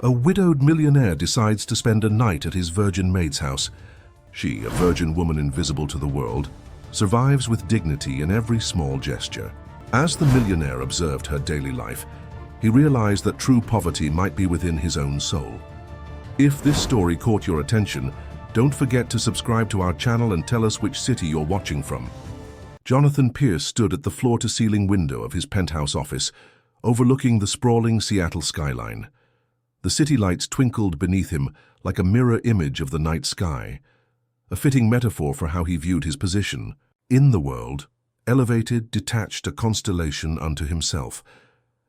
A widowed millionaire decides to spend a night at his virgin maid's house. She, a virgin woman invisible to the world, survives with dignity in every small gesture. As the millionaire observed her daily life, he realized that true poverty might be within his own soul. If this story caught your attention, don't forget to subscribe to our channel and tell us which city you're watching from. Jonathan Pierce stood at the floor-to-ceiling window of his penthouse office, overlooking the sprawling Seattle skyline. The city lights twinkled beneath him like a mirror image of the night sky, a fitting metaphor for how he viewed his position in the world, elevated, detached, a constellation unto himself.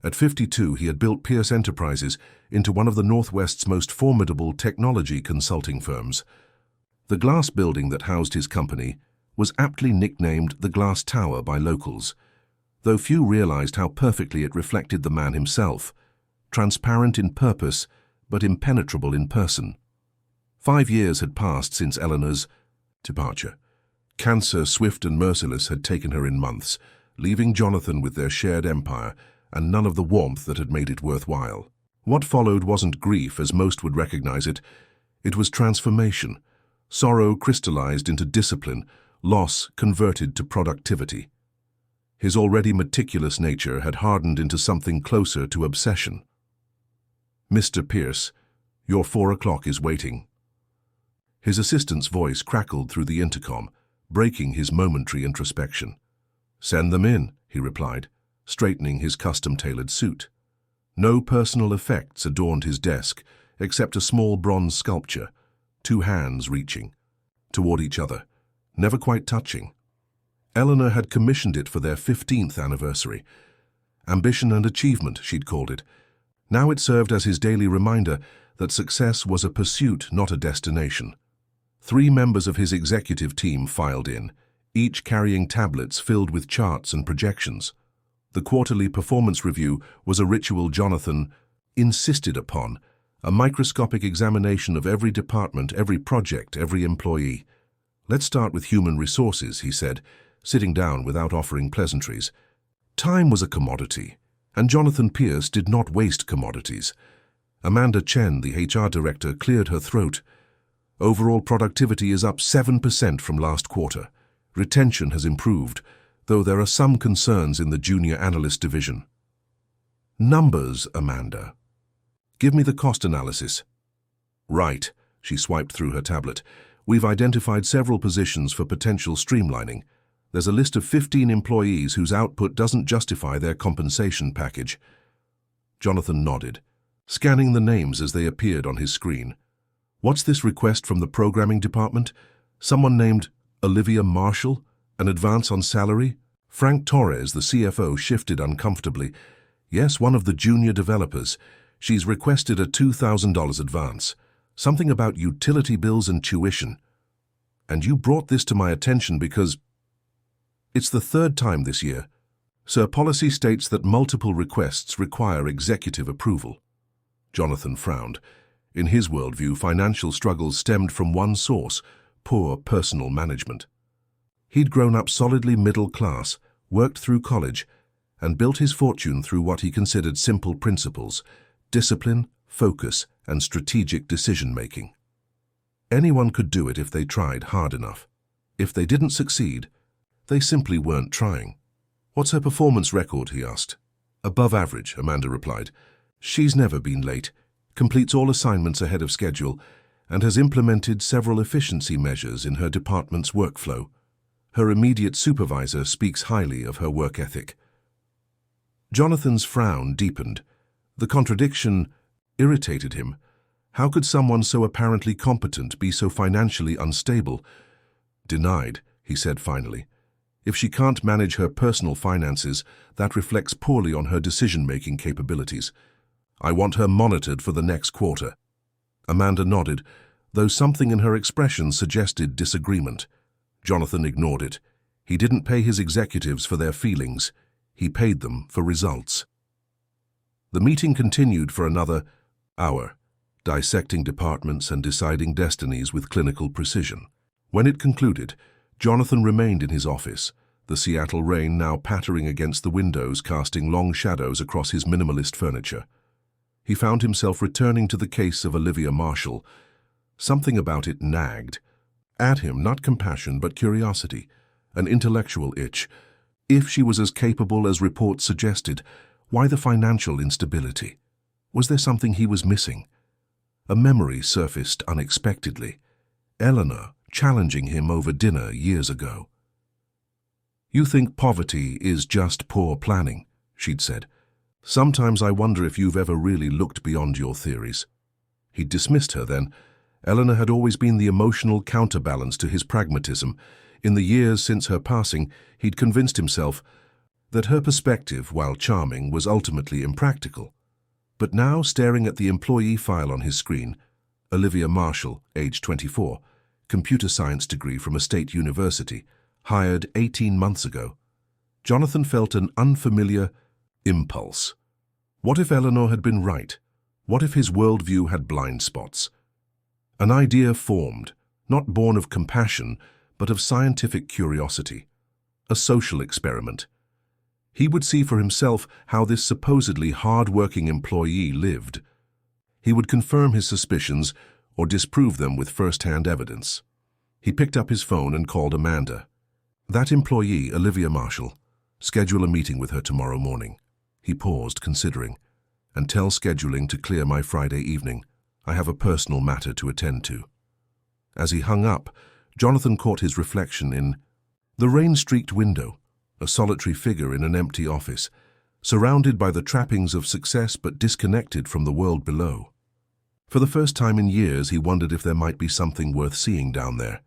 At 52, he had built Pierce Enterprises into one of the Northwest's most formidable technology consulting firms. The glass building that housed his company was aptly nicknamed the Glass Tower by locals, though few realized how perfectly it reflected the man himself, transparent in purpose but impenetrable in person. 5 years had passed since Eleanor's departure. Cancer, swift and merciless, had taken her in months, leaving Jonathan with their shared empire and none of the warmth that had made it worthwhile. What followed wasn't grief, as most would recognize it. It was transformation. Sorrow crystallized into discipline, loss converted to productivity. His already meticulous nature had hardened into something closer to obsession. "Mr. Pierce, your 4 o'clock is waiting." His assistant's voice crackled through the intercom, breaking his momentary introspection. "Send them in," he replied, straightening his custom-tailored suit. No personal effects adorned his desk, except a small bronze sculpture, 2 hands reaching toward each other, never quite touching. Eleanor had commissioned it for their 15th anniversary. Ambition and achievement, she'd called it. Now it served as his daily reminder that success was a pursuit, not a destination. 3 members of his executive team filed in, each carrying tablets filled with charts and projections. The quarterly performance review was a ritual Jonathan insisted upon, a microscopic examination of every department, every project, every employee. "Let's start with human resources," he said, sitting down without offering pleasantries. Time was a commodity, and Jonathan Pierce did not waste commodities. Amanda Chen, the HR director, cleared her throat. "Overall productivity is up 7% from last quarter. Retention has improved, though there are some concerns in the junior analyst division." "Numbers, Amanda. Give me the cost analysis." "Right," she swiped through her tablet. "We've identified several positions for potential streamlining. There's a list of 15 employees whose output doesn't justify their compensation package." Jonathan nodded, scanning the names as they appeared on his screen. "What's this request from the programming department? Someone named Olivia Marshall? An advance on salary?" Frank Torres, the CFO, shifted uncomfortably. "Yes, one of the junior developers. She's requested a $2,000 advance. Something about utility bills and tuition. And you brought this to my attention because it's the 3rd time this year. Sir, policy states that multiple requests require executive approval." Jonathan frowned. In his worldview, financial struggles stemmed from one source: poor personal management. He'd grown up solidly middle class, worked through college, and built his fortune through what he considered simple principles: discipline, focus, and strategic decision-making. Anyone could do it if they tried hard enough. If they didn't succeed, they simply weren't trying. "What's her performance record?" he asked. "Above average," Amanda replied. "She's never been late, completes all assignments ahead of schedule, and has implemented several efficiency measures in her department's workflow. Her immediate supervisor speaks highly of her work ethic." Jonathan's frown deepened. The contradiction irritated him. How could someone so apparently competent be so financially unstable? "Denied," he said finally. "If she can't manage her personal finances, that reflects poorly on her decision-making capabilities. I want her monitored for the next quarter." Amanda nodded, though something in her expression suggested disagreement. Jonathan ignored it. He didn't pay his executives for their feelings. He paid them for results. The meeting continued for another hour, dissecting departments and deciding destinies with clinical precision. When it concluded, Jonathan remained in his office, the Seattle rain now pattering against the windows, casting long shadows across his minimalist furniture. He found himself returning to the case of Olivia Marshall. Something about it nagged. At him, not compassion, but curiosity, an intellectual itch. If she was as capable as reports suggested, why the financial instability? Was there something he was missing? A memory surfaced unexpectedly. Eleanor challenging him over dinner years ago. "You think poverty is just poor planning," she'd said. "Sometimes I wonder if you've ever really looked beyond your theories." He'd dismissed her then. Eleanor had always been the emotional counterbalance to his pragmatism. In the years since her passing, he'd convinced himself that her perspective, while charming, was ultimately impractical. But now, staring at the employee file on his screen, Olivia Marshall, age 24, computer science degree from a state university, hired 18 months ago, Jonathan felt an unfamiliar impulse. What if Eleanor had been right? What if his worldview had blind spots? An idea formed, not born of compassion, but of scientific curiosity. A social experiment. He would see for himself how this supposedly hard-working employee lived. He would confirm his suspicions or disprove them with first-hand evidence. He picked up his phone and called Amanda. "That employee, Olivia Marshall. Schedule a meeting with her tomorrow morning." He paused, considering. "And tell scheduling to clear my Friday evening. I have a personal matter to attend to." As he hung up, Jonathan caught his reflection in the rain-streaked window, a solitary figure in an empty office, surrounded by the trappings of success but disconnected from the world below. For the first time in years, he wondered if there might be something worth seeing down there.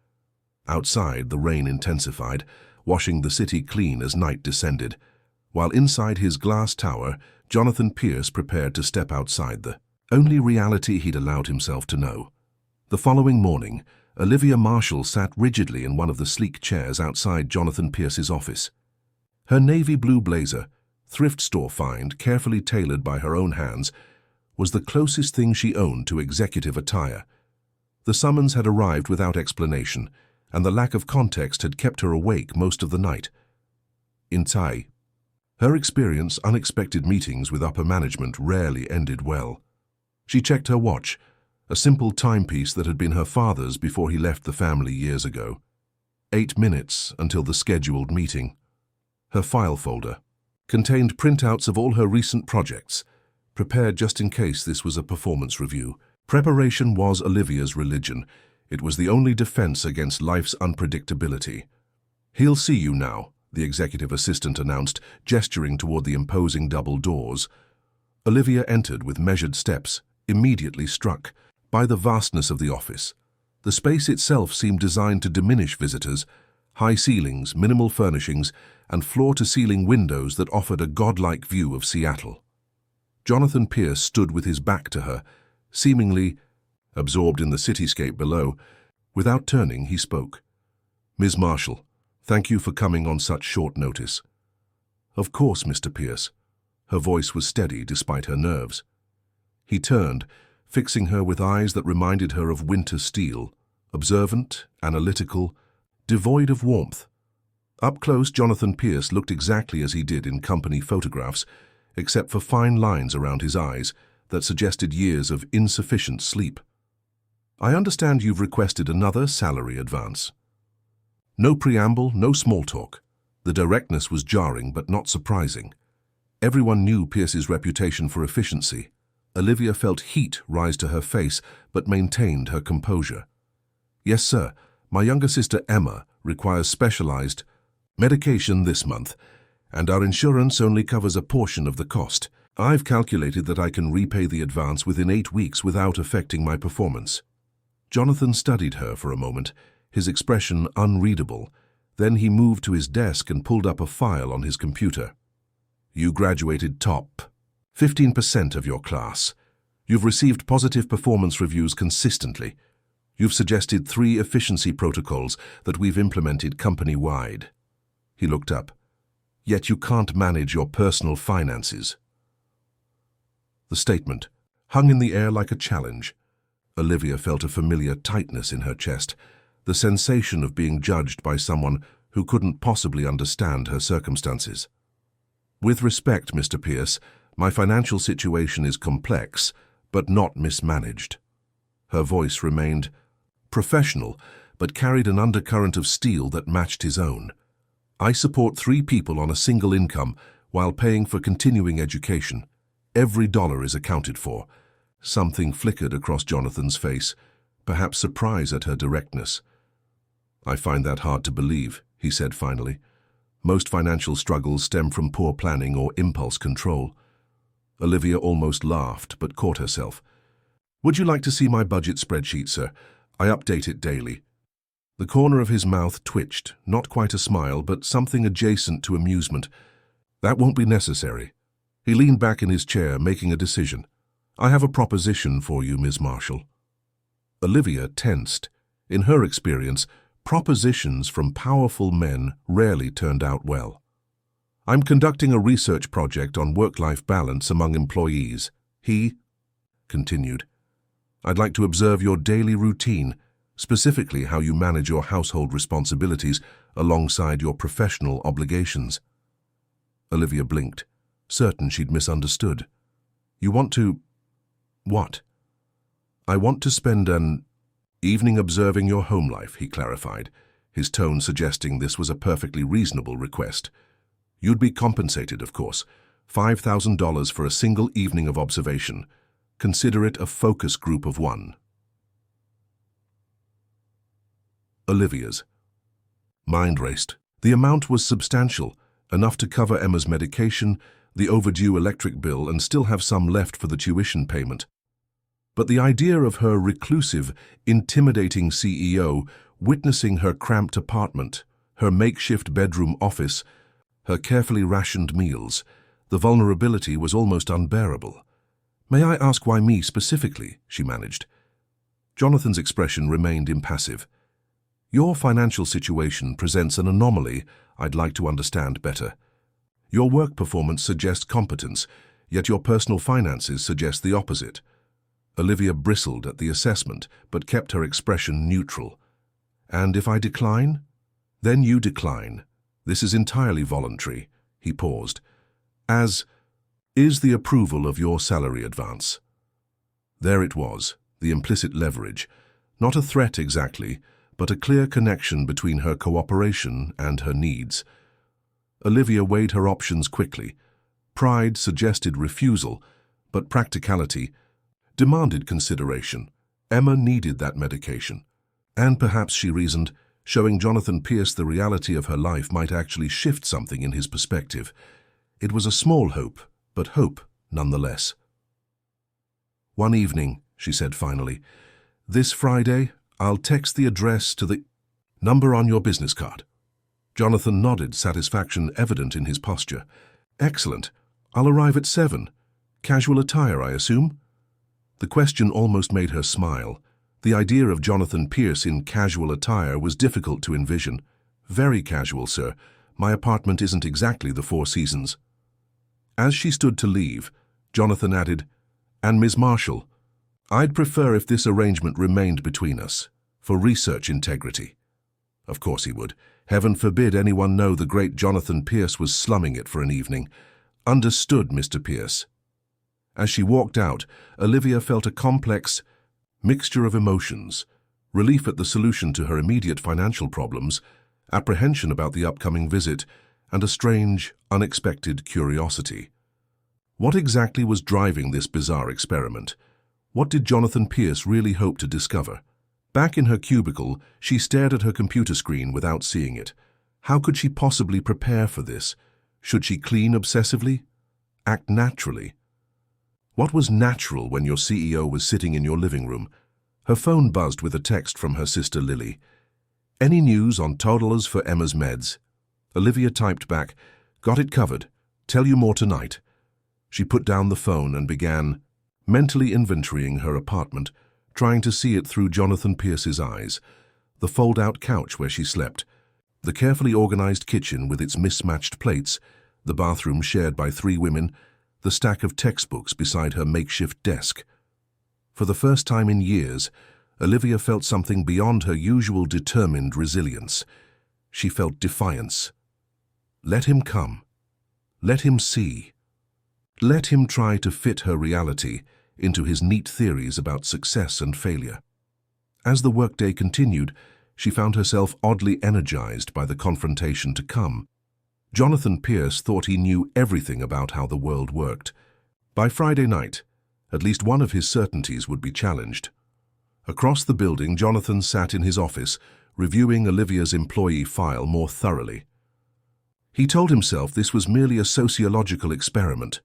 Outside, the rain intensified, washing the city clean as night descended, while inside his glass tower, Jonathan Pierce prepared to step outside the only reality he'd allowed himself to know. The following morning, Olivia Marshall sat rigidly in one of the sleek chairs outside Jonathan Pierce's office. Her navy blue blazer, thrift store find carefully tailored by her own hands, was the closest thing she owned to executive attire. The summons had arrived without explanation, and the lack of context had kept her awake most of the night. In Thai, her experience, unexpected meetings with upper management rarely ended well. She checked her watch, a simple timepiece that had been her father's before he left the family years ago. 8 minutes until the scheduled meeting. Her file folder contained printouts of all her recent projects, prepared just in case this was a performance review. Preparation was Olivia's religion. It was the only defense against life's unpredictability. "He'll see you now," the executive assistant announced, gesturing toward the imposing double doors. Olivia entered with measured steps, immediately struck by the vastness of the office. The space itself seemed designed to diminish visitors. High ceilings, minimal furnishings, and floor-to-ceiling windows that offered a godlike view of Seattle. Jonathan Pierce stood with his back to her, seemingly absorbed in the cityscape below. Without turning, he spoke. "Ms. Marshall, thank you for coming on such short notice." "Of course, Mr. Pierce." Her voice was steady despite her nerves. He turned, fixing her with eyes that reminded her of winter steel, observant, analytical, devoid of warmth. Up close, Jonathan Pierce looked exactly as he did in company photographs, except for fine lines around his eyes that suggested years of insufficient sleep. "I understand you've requested another salary advance." No preamble, no small talk. The directness was jarring but not surprising. Everyone knew Pierce's reputation for efficiency. Olivia felt heat rise to her face but maintained her composure. "Yes, sir. My younger sister Emma requires specialized medication this month, and our insurance only covers a portion of the cost. I've calculated that I can repay the advance within 8 weeks without affecting my performance." Jonathan studied her for a moment, his expression unreadable. Then he moved to his desk and pulled up a file on his computer. "You graduated top 15% of your class. You've received positive performance reviews consistently. You've suggested 3 efficiency protocols that we've implemented company-wide." He looked up. "Yet you can't manage your personal finances." The statement hung in the air like a challenge. Olivia felt a familiar tightness in her chest, the sensation of being judged by someone who couldn't possibly understand her circumstances. "With respect, Mr. Pierce, My financial situation is complex, but not mismanaged. Her voice remained professional, but carried an undercurrent of steel that matched his own. I support 3 people on a single income while paying for continuing education. Every dollar is accounted for. Something flickered across Jonathan's face, perhaps surprise at her directness. I find that hard to believe, he said finally. Most financial struggles stem from poor planning or impulse control. Olivia almost laughed, but caught herself. Would you like to see my budget spreadsheet, sir? I update it daily. The corner of his mouth twitched, not quite a smile, but something adjacent to amusement. That won't be necessary. He leaned back in his chair, making a decision. I have a proposition for you, Ms. Marshall. Olivia tensed. In her experience, propositions from powerful men rarely turned out well. I'm conducting a research project on work-life balance among employees. He continued. I'd like to observe your daily routine, specifically how you manage your household responsibilities alongside your professional obligations. Olivia blinked, certain she'd misunderstood. You want to… what? I want to spend an evening observing your home life, he clarified, his tone suggesting this was a perfectly reasonable request. You'd be compensated, of course, $5,000 for a single evening of observation. Consider it a focus group of 1. Olivia's mind raced. The amount was substantial, enough to cover Emma's medication, the overdue electric bill, and still have some left for the tuition payment. But the idea of her reclusive, intimidating CEO witnessing her cramped apartment, her makeshift bedroom office, her carefully rationed meals, the vulnerability was almost unbearable. May I ask why me specifically? She managed. Jonathan's expression remained impassive. Your financial situation presents an anomaly I'd like to understand better. Your work performance suggests competence, yet your personal finances suggest the opposite. Olivia bristled at the assessment, but kept her expression neutral. And if I decline? Then you decline. This is entirely voluntary. He paused. As is the approval of your salary advance. There it was, the implicit leverage. Not a threat exactly, but a clear connection between her cooperation and her needs. Olivia weighed her options quickly. Pride suggested refusal, but practicality demanded consideration. Emma needed that medication. And perhaps, she reasoned, showing Jonathan Pierce the reality of her life might actually shift something in his perspective. It was a small hope, but hope nonetheless. One evening, she said finally, this Friday, I'll text the address to the number on your business card. Jonathan nodded, satisfaction evident in his posture. Excellent. I'll arrive at 7. Casual attire, I assume? The question almost made her smile. The idea of Jonathan Pierce in casual attire was difficult to envision. Very casual, sir. My apartment isn't exactly the Four Seasons. As she stood to leave, Jonathan added, and Ms. Marshall, I'd prefer if this arrangement remained between us, for research integrity. Of course he would. Heaven forbid anyone know the great Jonathan Pierce was slumming it for an evening. Understood, Mr. Pierce. As she walked out, Olivia felt a complex mixture of emotions, relief at the solution to her immediate financial problems, apprehension about the upcoming visit, and a strange, unexpected curiosity. What exactly was driving this bizarre experiment? What did Jonathan Pierce really hope to discover? Back in her cubicle, she stared at her computer screen without seeing it. How could she possibly prepare for this? Should she clean obsessively? Act naturally? What was natural when your CEO was sitting in your living room? Her phone buzzed with a text from her sister Lily. Any news on toddlers for Emma's meds? Olivia typed back, got it covered. Tell you more tonight. She put down the phone and began mentally inventorying her apartment, trying to see it through Jonathan Pierce's eyes. The fold-out couch where she slept, the carefully organized kitchen with its mismatched plates, the bathroom shared by 3 women, the stack of textbooks beside her makeshift desk. For the first time in years, Olivia felt something beyond her usual determined resilience. She felt defiance. Let him come. Let him see. Let him try to fit her reality into his neat theories about success and failure. As the workday continued, she found herself oddly energized by the confrontation to come. Jonathan Pierce thought he knew everything about how the world worked. By Friday night, at least one of his certainties would be challenged. Across the building, Jonathan sat in his office, reviewing Olivia's employee file more thoroughly. He told himself this was merely a sociological experiment,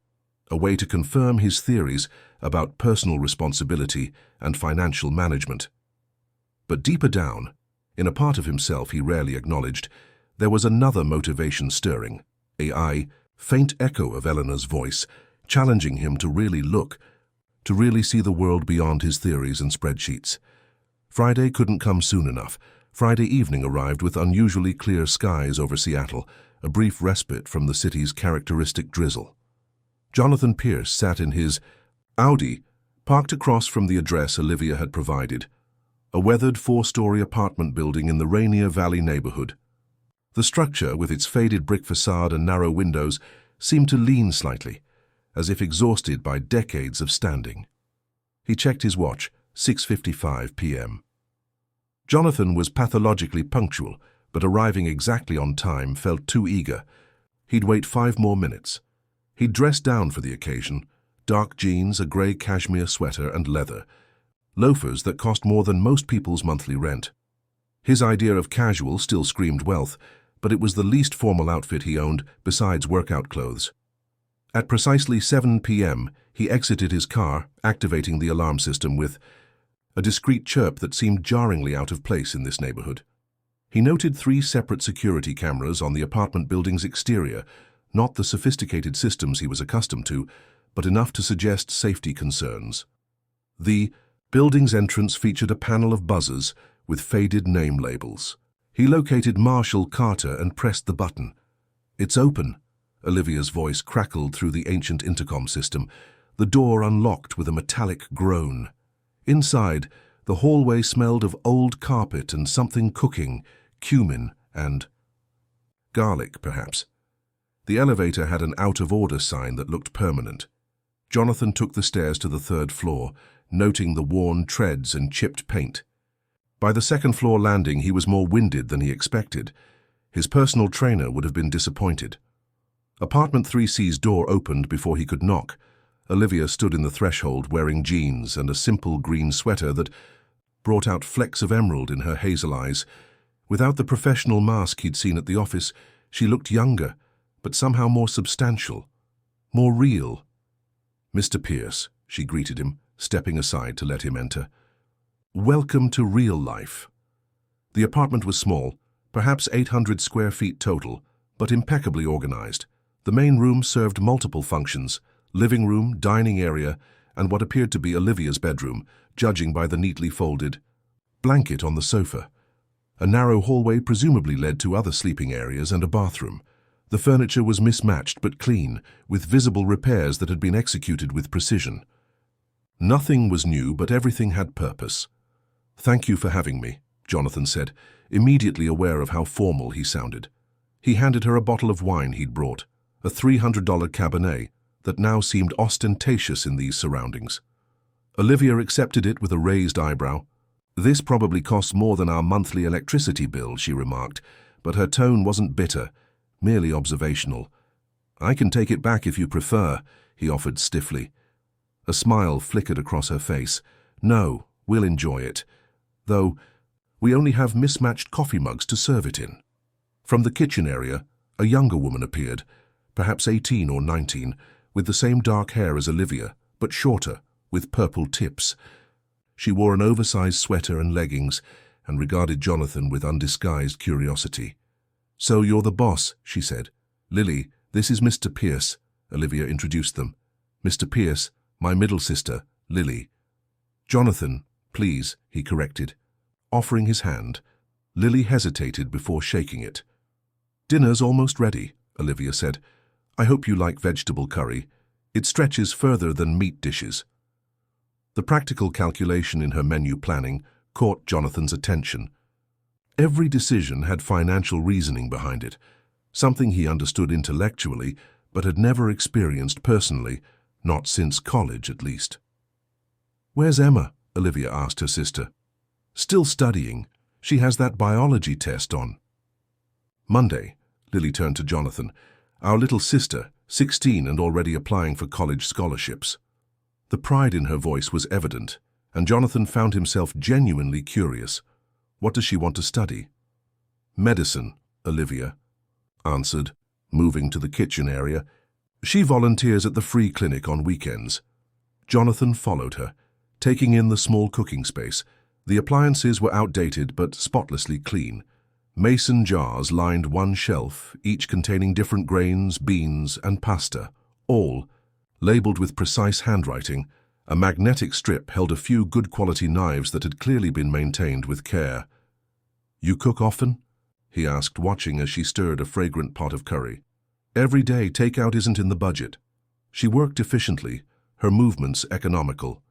a way to confirm his theories about personal responsibility and financial management. But deeper down, in a part of himself he rarely acknowledged, there was another motivation stirring, a faint echo of Eleanor's voice, challenging him to really look, to really see the world beyond his theories and spreadsheets. Friday couldn't come soon enough. Friday evening arrived with unusually clear skies over Seattle, a brief respite from the city's characteristic drizzle. Jonathan Pierce sat in his Audi, parked across from the address Olivia had provided, a weathered four-story apartment building in the Rainier Valley neighborhood. The structure, with its faded brick facade and narrow windows, seemed to lean slightly, as if exhausted by decades of standing. He checked his watch, 6:55 p.m. Jonathan was pathologically punctual, but arriving exactly on time felt too eager. He'd wait 5 more minutes. He'd dressed down for the occasion, dark jeans, a grey cashmere sweater and leather, loafers that cost more than most people's monthly rent. His idea of casual still screamed wealth, but it was the least formal outfit he owned besides workout clothes. At precisely 7 p.m., he exited his car, activating the alarm system with a discreet chirp that seemed jarringly out of place in this neighborhood. He noted 3 separate security cameras on the apartment building's exterior, not the sophisticated systems he was accustomed to, but enough to suggest safety concerns. The building's entrance featured a panel of buzzers with faded name labels. He located Marshall Carter and pressed the button. "It's open," Olivia's voice crackled through the ancient intercom system. The door unlocked with a metallic groan. Inside, the hallway smelled of old carpet and something cooking, cumin and garlic, perhaps. The elevator had an out-of-order sign that looked permanent. Jonathan took the stairs to the 3rd floor, noting the worn treads and chipped paint. By the 2nd floor landing, he was more winded than he expected. His personal trainer would have been disappointed. Apartment 3C's door opened before he could knock. Olivia stood in the threshold wearing jeans and a simple green sweater that brought out flecks of emerald in her hazel eyes. Without the professional mask he'd seen at the office, she looked younger, but somehow more substantial, more real. "Mr. Pierce," she greeted him, stepping aside to let him enter. "Welcome to real life." The apartment was small, perhaps 800 square feet total, but impeccably organized. The main room served multiple functions: living room, dining area, and what appeared to be Olivia's bedroom, judging by the neatly folded blanket on the sofa. A narrow hallway presumably led to other sleeping areas and a bathroom. The furniture was mismatched but clean, with visible repairs that had been executed with precision. Nothing was new, but everything had purpose. "Thank you for having me," Jonathan said, immediately aware of how formal he sounded. He handed her a bottle of wine he'd brought, a $300 Cabernet that now seemed ostentatious in these surroundings. Olivia accepted it with a raised eyebrow. "This probably costs more than our monthly electricity bill," she remarked, but her tone wasn't bitter, merely observational. "I can take it back if you prefer," he offered stiffly. A smile flickered across her face. "No, we'll enjoy it. Though, we only have mismatched coffee mugs to serve it in." From the kitchen area, a younger woman appeared, perhaps 18 or 19, with the same dark hair as Olivia, but shorter, with purple tips. She wore an oversized sweater and leggings, and regarded Jonathan with undisguised curiosity. "So you're the boss," she said. "Lily, this is Mr. Pierce," Olivia introduced them. "Mr. Pierce, my middle sister, Lily." "Jonathan, please," he corrected. Offering his hand, Lily hesitated before shaking it. "Dinner's almost ready," Olivia said. "I hope you like vegetable curry. It stretches further than meat dishes." The practical calculation in her menu planning caught Jonathan's attention. Every decision had financial reasoning behind it, something he understood intellectually, but had never experienced personally, not since college at least. "Where's Emma?" Olivia asked her sister. "Still studying. She has that biology test on." "Monday," Lily turned to Jonathan. "Our little sister, 16 and already applying for college scholarships." The pride in her voice was evident, and Jonathan found himself genuinely curious. "What does she want to study?" "Medicine," Olivia answered, moving to the kitchen area. "She volunteers at the free clinic on weekends." Jonathan followed her, taking in the small cooking space. The appliances were outdated but spotlessly clean. Mason jars lined one shelf, each containing different grains, beans, and pasta, all labeled with precise handwriting. A magnetic strip held a few good-quality knives that had clearly been maintained with care. "You cook often?" he asked, watching as she stirred a fragrant pot of curry. "Every day, takeout isn't in the budget." She worked efficiently, her movements economical.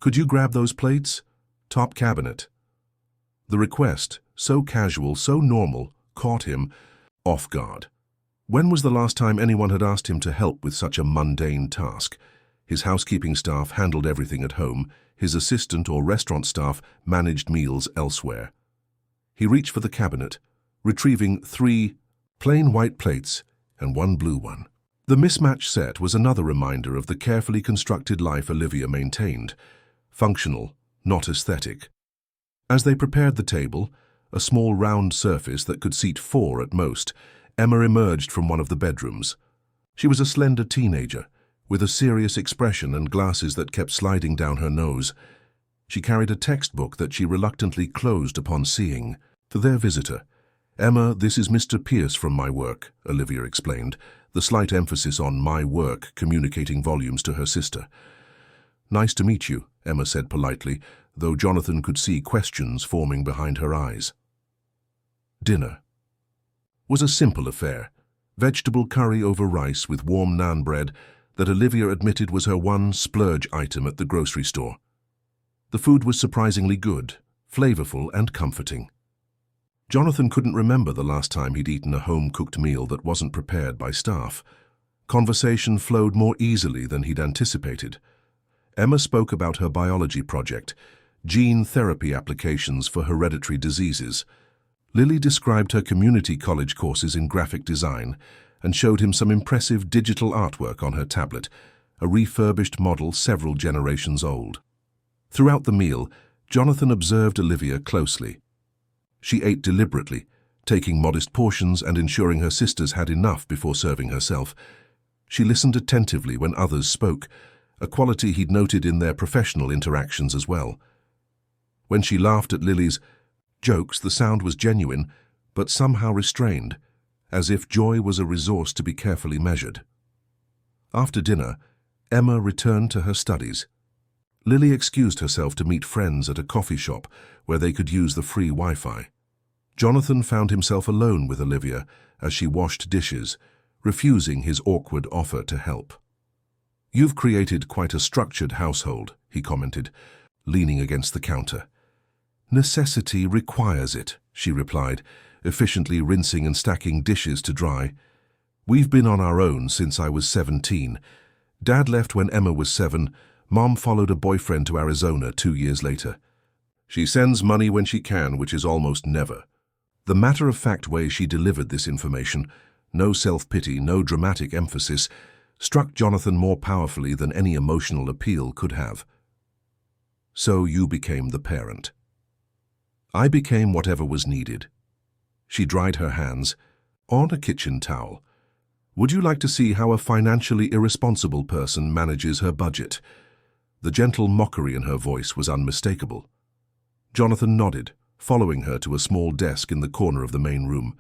"Could you grab those plates? Top cabinet." The request, so casual, so normal, caught him off guard. When was the last time anyone had asked him to help with such a mundane task? His housekeeping staff handled everything at home. His assistant or restaurant staff managed meals elsewhere. He reached for the cabinet, retrieving 3 plain white plates and 1 blue one. The mismatched set was another reminder of the carefully constructed life Olivia maintained. Functional, not aesthetic. As they prepared the table, a small round surface that could seat 4 at most, Emma emerged from one of the bedrooms. She was a slender teenager, with a serious expression and glasses that kept sliding down her nose. She carried a textbook that she reluctantly closed upon seeing. To their visitor, "Emma, this is Mr. Pierce from my work," Olivia explained, the slight emphasis on my work communicating volumes to her sister. "Nice to meet you," Emma said politely, though Jonathan could see questions forming behind her eyes. Dinner was a simple affair. Vegetable curry over rice with warm naan bread that Olivia admitted was her one splurge item at the grocery store. The food was surprisingly good, flavorful and comforting. Jonathan couldn't remember the last time he'd eaten a home-cooked meal that wasn't prepared by staff. Conversation flowed more easily than he'd anticipated. Emma spoke about her biology project, gene therapy applications for hereditary diseases. Lily described her community college courses in graphic design and showed him some impressive digital artwork on her tablet, a refurbished model several generations old. Throughout the meal, Jonathan observed Olivia closely. She ate deliberately, taking modest portions and ensuring her sisters had enough before serving herself. She listened attentively when others spoke, a quality he'd noted in their professional interactions as well. When she laughed at Lily's jokes, the sound was genuine, but somehow restrained, as if joy was a resource to be carefully measured. After dinner, Emma returned to her studies. Lily excused herself to meet friends at a coffee shop where they could use the free Wi-Fi. Jonathan found himself alone with Olivia as she washed dishes, refusing his awkward offer to help. "You've created quite a structured household," he commented, leaning against the counter. "Necessity requires it," she replied, efficiently rinsing and stacking dishes to dry. "We've been on our own since I was 17. Dad left when Emma was 7. Mom followed a boyfriend to Arizona 2 years later. She sends money when she can, which is almost never." The matter-of-fact way she delivered this information, no self-pity, no dramatic emphasis, struck Jonathan more powerfully than any emotional appeal could have. "So you became the parent." "I became whatever was needed." She dried her hands on a kitchen towel. "Would you like to see how a financially irresponsible person manages her budget?" The gentle mockery in her voice was unmistakable. Jonathan nodded, following her to a small desk in the corner of the main room.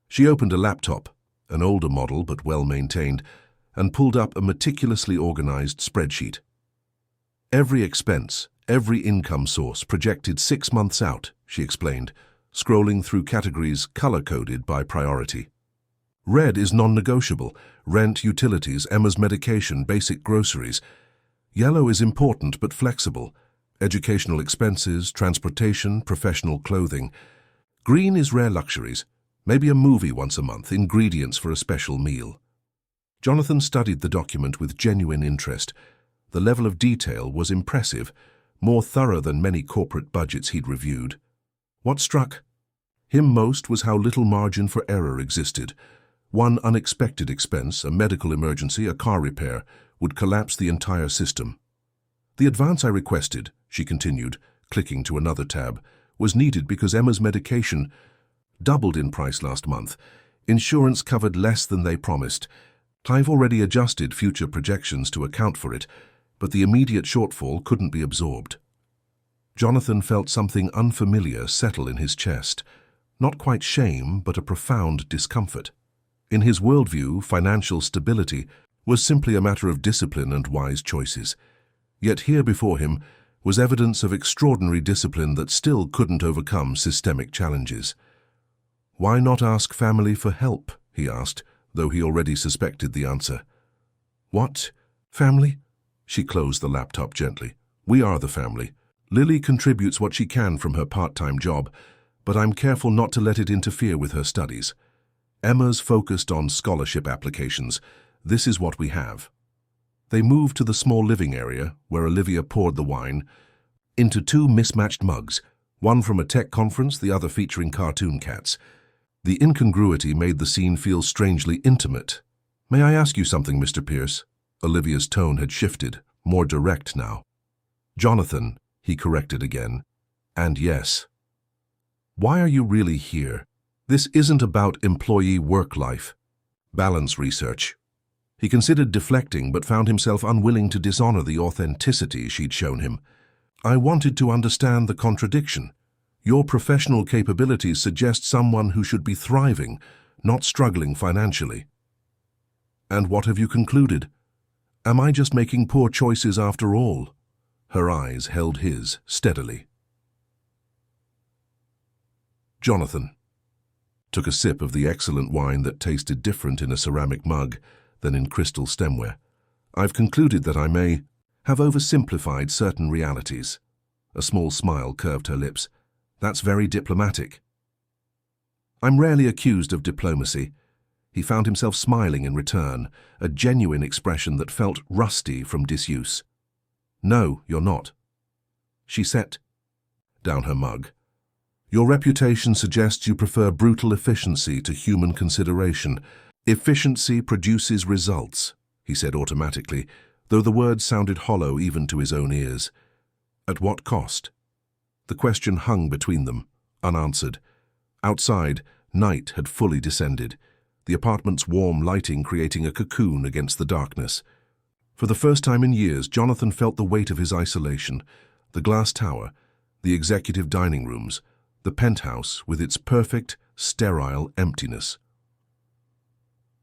She opened a laptop, an older model but well-maintained, and pulled up a meticulously organized spreadsheet. "Every expense, every income source projected 6 months out," she explained, scrolling through categories color-coded by priority. "Red is non-negotiable: rent, utilities, Emma's medication, basic groceries. Yellow is important but flexible: educational expenses, transportation, professional clothing. Green is rare luxuries, maybe a movie once a month, ingredients for a special meal." Jonathan studied the document with genuine interest. The level of detail was impressive, more thorough than many corporate budgets he'd reviewed. What struck him most was how little margin for error existed. One unexpected expense, a medical emergency, a car repair, would collapse the entire system. The advance I requested, she continued, clicking to another tab, was needed because Emma's medication doubled in price last month. Insurance covered less than they promised. I've already adjusted future projections to account for it, but the immediate shortfall couldn't be absorbed. Jonathan felt something unfamiliar settle in his chest. Not quite shame, but a profound discomfort. In his worldview, financial stability was simply a matter of discipline and wise choices. Yet here before him was evidence of extraordinary discipline that still couldn't overcome systemic challenges. Why not ask family for help, he asked, though he already suspected the answer. What? Family? She closed the laptop gently. We are the family. Lily contributes what she can from her part-time job, but I'm careful not to let it interfere with her studies. Emma's focused on scholarship applications. This is what we have. They moved to the small living area, where Olivia poured the wine, into two mismatched mugs, one from a tech conference, the other featuring cartoon cats. The incongruity made the scene feel strangely intimate. May I ask you something, Mr. Pierce? Olivia's tone had shifted, more direct now. Jonathan, he corrected again. And yes. Why are you really here? This isn't about employee work-life balance research. He considered deflecting but found himself unwilling to dishonor the authenticity she'd shown him. I wanted to understand the contradiction. Your professional capabilities suggest someone who should be thriving, not struggling financially. And what have you concluded? Am I just making poor choices after all? Her eyes held his steadily. Jonathan took a sip of the excellent wine that tasted different in a ceramic mug than in crystal stemware. I've concluded that I may have oversimplified certain realities. A small smile curved her lips. That's very diplomatic. I'm rarely accused of diplomacy. He found himself smiling in return, a genuine expression that felt rusty from disuse. No, you're not. She set down her mug. Your reputation suggests you prefer brutal efficiency to human consideration. Efficiency produces results, he said automatically, though the words sounded hollow even to his own ears. At what cost? The question hung between them, unanswered. Outside, night had fully descended, the apartment's warm lighting creating a cocoon against the darkness. For the first time in years, Jonathan felt the weight of his isolation, the glass tower, the executive dining rooms, the penthouse with its perfect, sterile emptiness.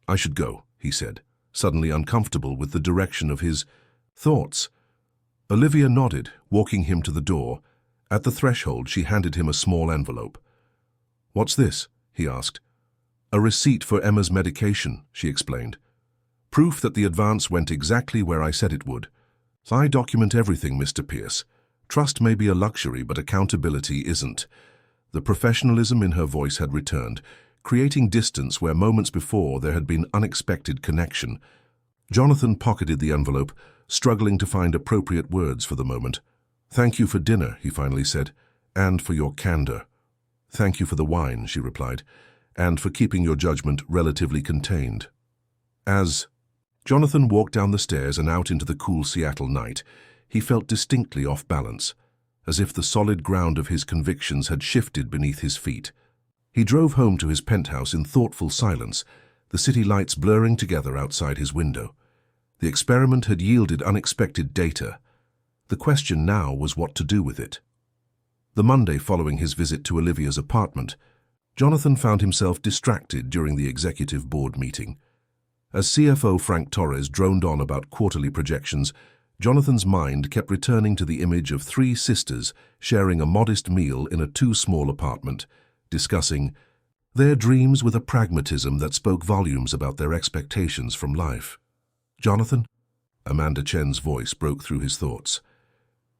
I should go, he said, suddenly uncomfortable with the direction of his thoughts. Olivia nodded, walking him to the door. At the threshold, she handed him a small envelope. What's this? He asked. A receipt for Emma's medication, she explained. Proof that the advance went exactly where I said it would. I document everything, Mr. Pierce. Trust may be a luxury, but accountability isn't. The professionalism in her voice had returned, creating distance where moments before there had been unexpected connection. Jonathan pocketed the envelope, struggling to find appropriate words for the moment. Thank you for dinner, he finally said, and for your candor. Thank you for the wine, she replied, and for keeping your judgment relatively contained. As Jonathan walked down the stairs and out into the cool Seattle night, he felt distinctly off balance, as if the solid ground of his convictions had shifted beneath his feet. He drove home to his penthouse in thoughtful silence, the city lights blurring together outside his window. The experiment had yielded unexpected data. The question now was what to do with it. The Monday following his visit to Olivia's apartment, Jonathan found himself distracted during the executive board meeting. As CFO Frank Torres droned on about quarterly projections, Jonathan's mind kept returning to the image of three sisters sharing a modest meal in a too-small apartment, discussing their dreams with a pragmatism that spoke volumes about their expectations from life. Jonathan? Amanda Chen's voice broke through his thoughts.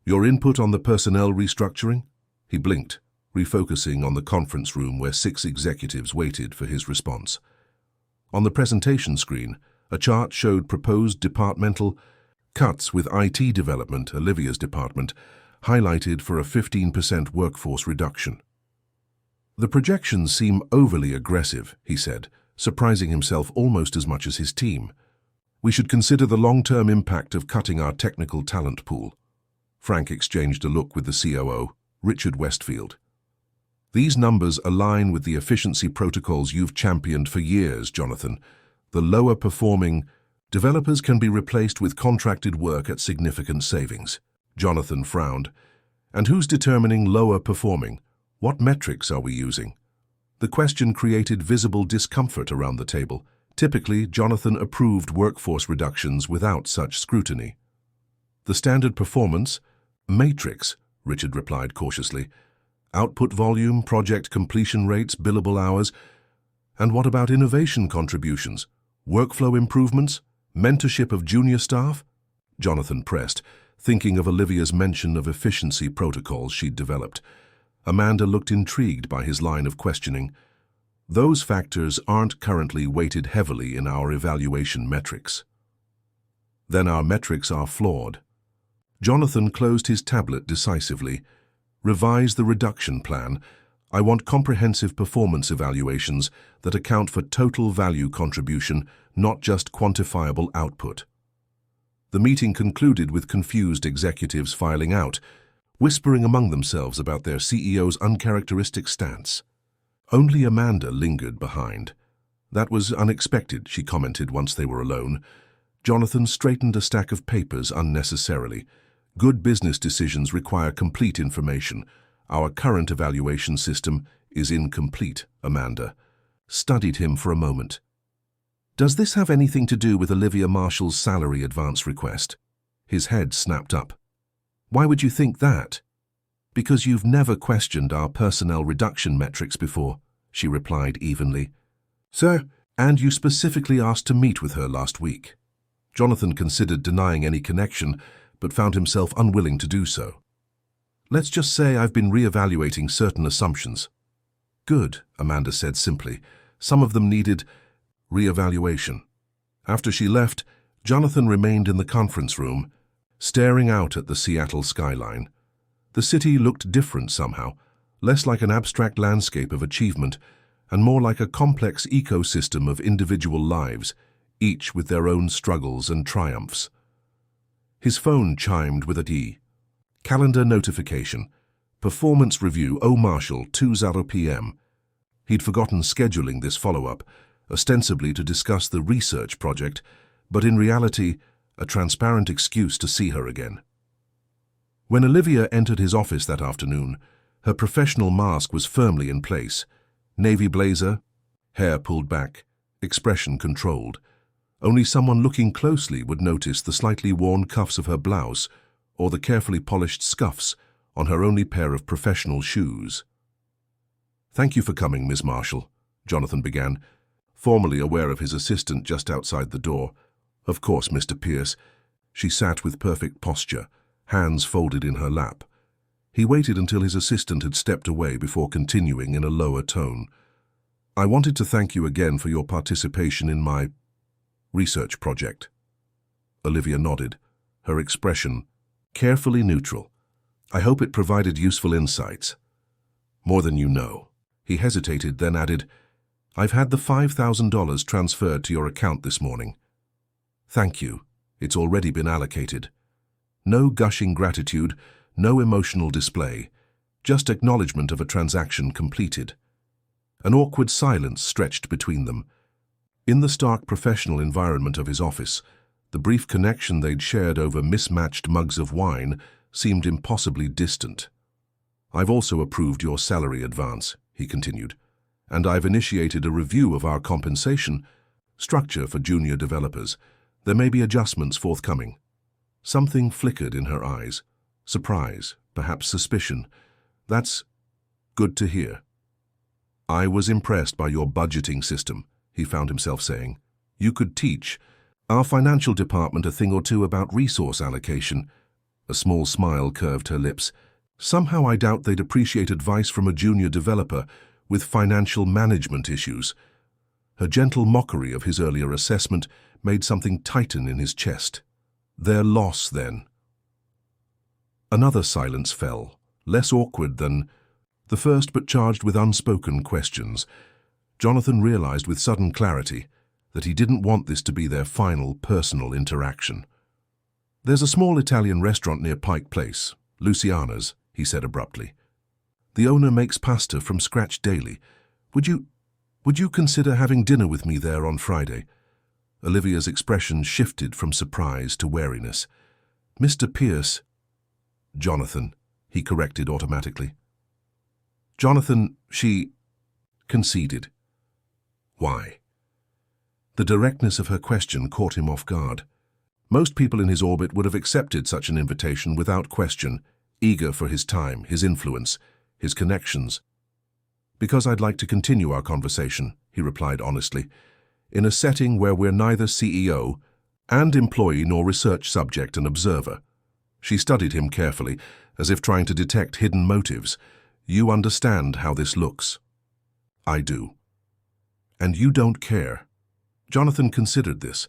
Your input on the personnel restructuring? He blinked, refocusing on the conference room where 6 executives waited for his response. On the presentation screen, A chart showed proposed departmental cuts with IT development, Olivia's department, highlighted for a 15% workforce reduction. The projections seem overly aggressive, he said, surprising himself almost as much as his team. We should consider the long-term impact of cutting our technical talent pool. Frank exchanged a look with the COO, Richard Westfield. These numbers align with the efficiency protocols you've championed for years, Jonathan. The lower performing developers can be replaced with contracted work at significant savings. Jonathan frowned. And who's determining lower performing? What metrics are we using? The question created visible discomfort around the table. Typically, Jonathan approved workforce reductions without such scrutiny. The standard performance matrix, Richard replied cautiously. Output volume, project completion rates, billable hours. And what about innovation contributions? Workflow improvements? Mentorship of junior staff? Jonathan pressed, thinking of Olivia's mention of efficiency protocols she'd developed. Amanda looked intrigued by his line of questioning. Those factors aren't currently weighted heavily in our evaluation metrics. Then our metrics are flawed. Jonathan closed his tablet decisively. Revise the reduction plan. I want comprehensive performance evaluations that account for total value contribution, not just quantifiable output. The meeting concluded with confused executives filing out, whispering among themselves about their CEO's uncharacteristic stance. Only Amanda lingered behind. That was unexpected, she commented once they were alone. Jonathan straightened a stack of papers unnecessarily. Good business decisions require complete information. Our current evaluation system is incomplete, Amanda studied him for a moment. Does this have anything to do with Olivia Marshall's salary advance request? His head snapped up. Why would you think that? Because you've never questioned our personnel reduction metrics before, she replied evenly. Sir, and you specifically asked to meet with her last week. Jonathan considered denying any connection, but found himself unwilling to do so. Let's just say I've been re-evaluating certain assumptions. Good, Amanda said simply. Some of them needed re-evaluation. After she left, Jonathan remained in the conference room, staring out at the Seattle skyline. The city looked different somehow, less like an abstract landscape of achievement and more like a complex ecosystem of individual lives, each with their own struggles and triumphs. His phone chimed with a D. Calendar notification. Performance review, O Marshall, 2:00 p.m. He'd forgotten scheduling this follow-up, ostensibly to discuss the research project, but in reality, a transparent excuse to see her again. When Olivia entered his office that afternoon, her professional mask was firmly in place. Navy blazer, hair pulled back, expression controlled. Only someone looking closely would notice the slightly worn cuffs of her blouse or the carefully polished scuffs on her only pair of professional shoes. Thank you for coming, Miss Marshall, Jonathan began, formally aware of his assistant just outside the door. Of course, Mr. Pierce. She sat with perfect posture, hands folded in her lap. He waited until his assistant had stepped away before continuing in a lower tone. I wanted to thank you again for your participation in my research project. Olivia nodded, her expression carefully neutral. I hope it provided useful insights. More than you know. He hesitated, then added, I've had the $5,000 transferred to your account this morning. Thank you. It's already been allocated. No gushing gratitude, no emotional display, just acknowledgement of a transaction completed. An awkward silence stretched between them. In the stark professional environment of his office, the brief connection they'd shared over mismatched mugs of wine seemed impossibly distant. I've also approved your salary advance, he continued, and I've initiated a review of our compensation structure for junior developers. There may be adjustments forthcoming. Something flickered in her eyes. Surprise, perhaps suspicion. That's good to hear. I was impressed by your budgeting system, he found himself saying. You could teach our financial department a thing or two about resource allocation. A small smile curved her lips. Somehow I doubt they'd appreciate advice from a junior developer with financial management issues. Her gentle mockery of his earlier assessment made something tighten in his chest. Their loss, then. Another silence fell, less awkward than the first but charged with unspoken questions. Jonathan realized with sudden clarity that he didn't want this to be their final personal interaction. "There's a small Italian restaurant near Pike Place, Luciana's," he said abruptly. "The owner makes pasta from scratch daily. Would you consider having dinner with me there on Friday?" Olivia's expression shifted from surprise to wariness. "Mr. Pierce—" "Jonathan," he corrected automatically. "Jonathan," she conceded. "Why?" The directness of her question caught him off guard. Most people in his orbit would have accepted such an invitation without question, eager for his time, his influence, his connections. "Because I'd like to continue our conversation," he replied honestly, "in a setting where we're neither CEO and employee nor research subject and observer." She studied him carefully, as if trying to detect hidden motives. "You understand how this looks." "I do." "And you don't care." Jonathan considered this.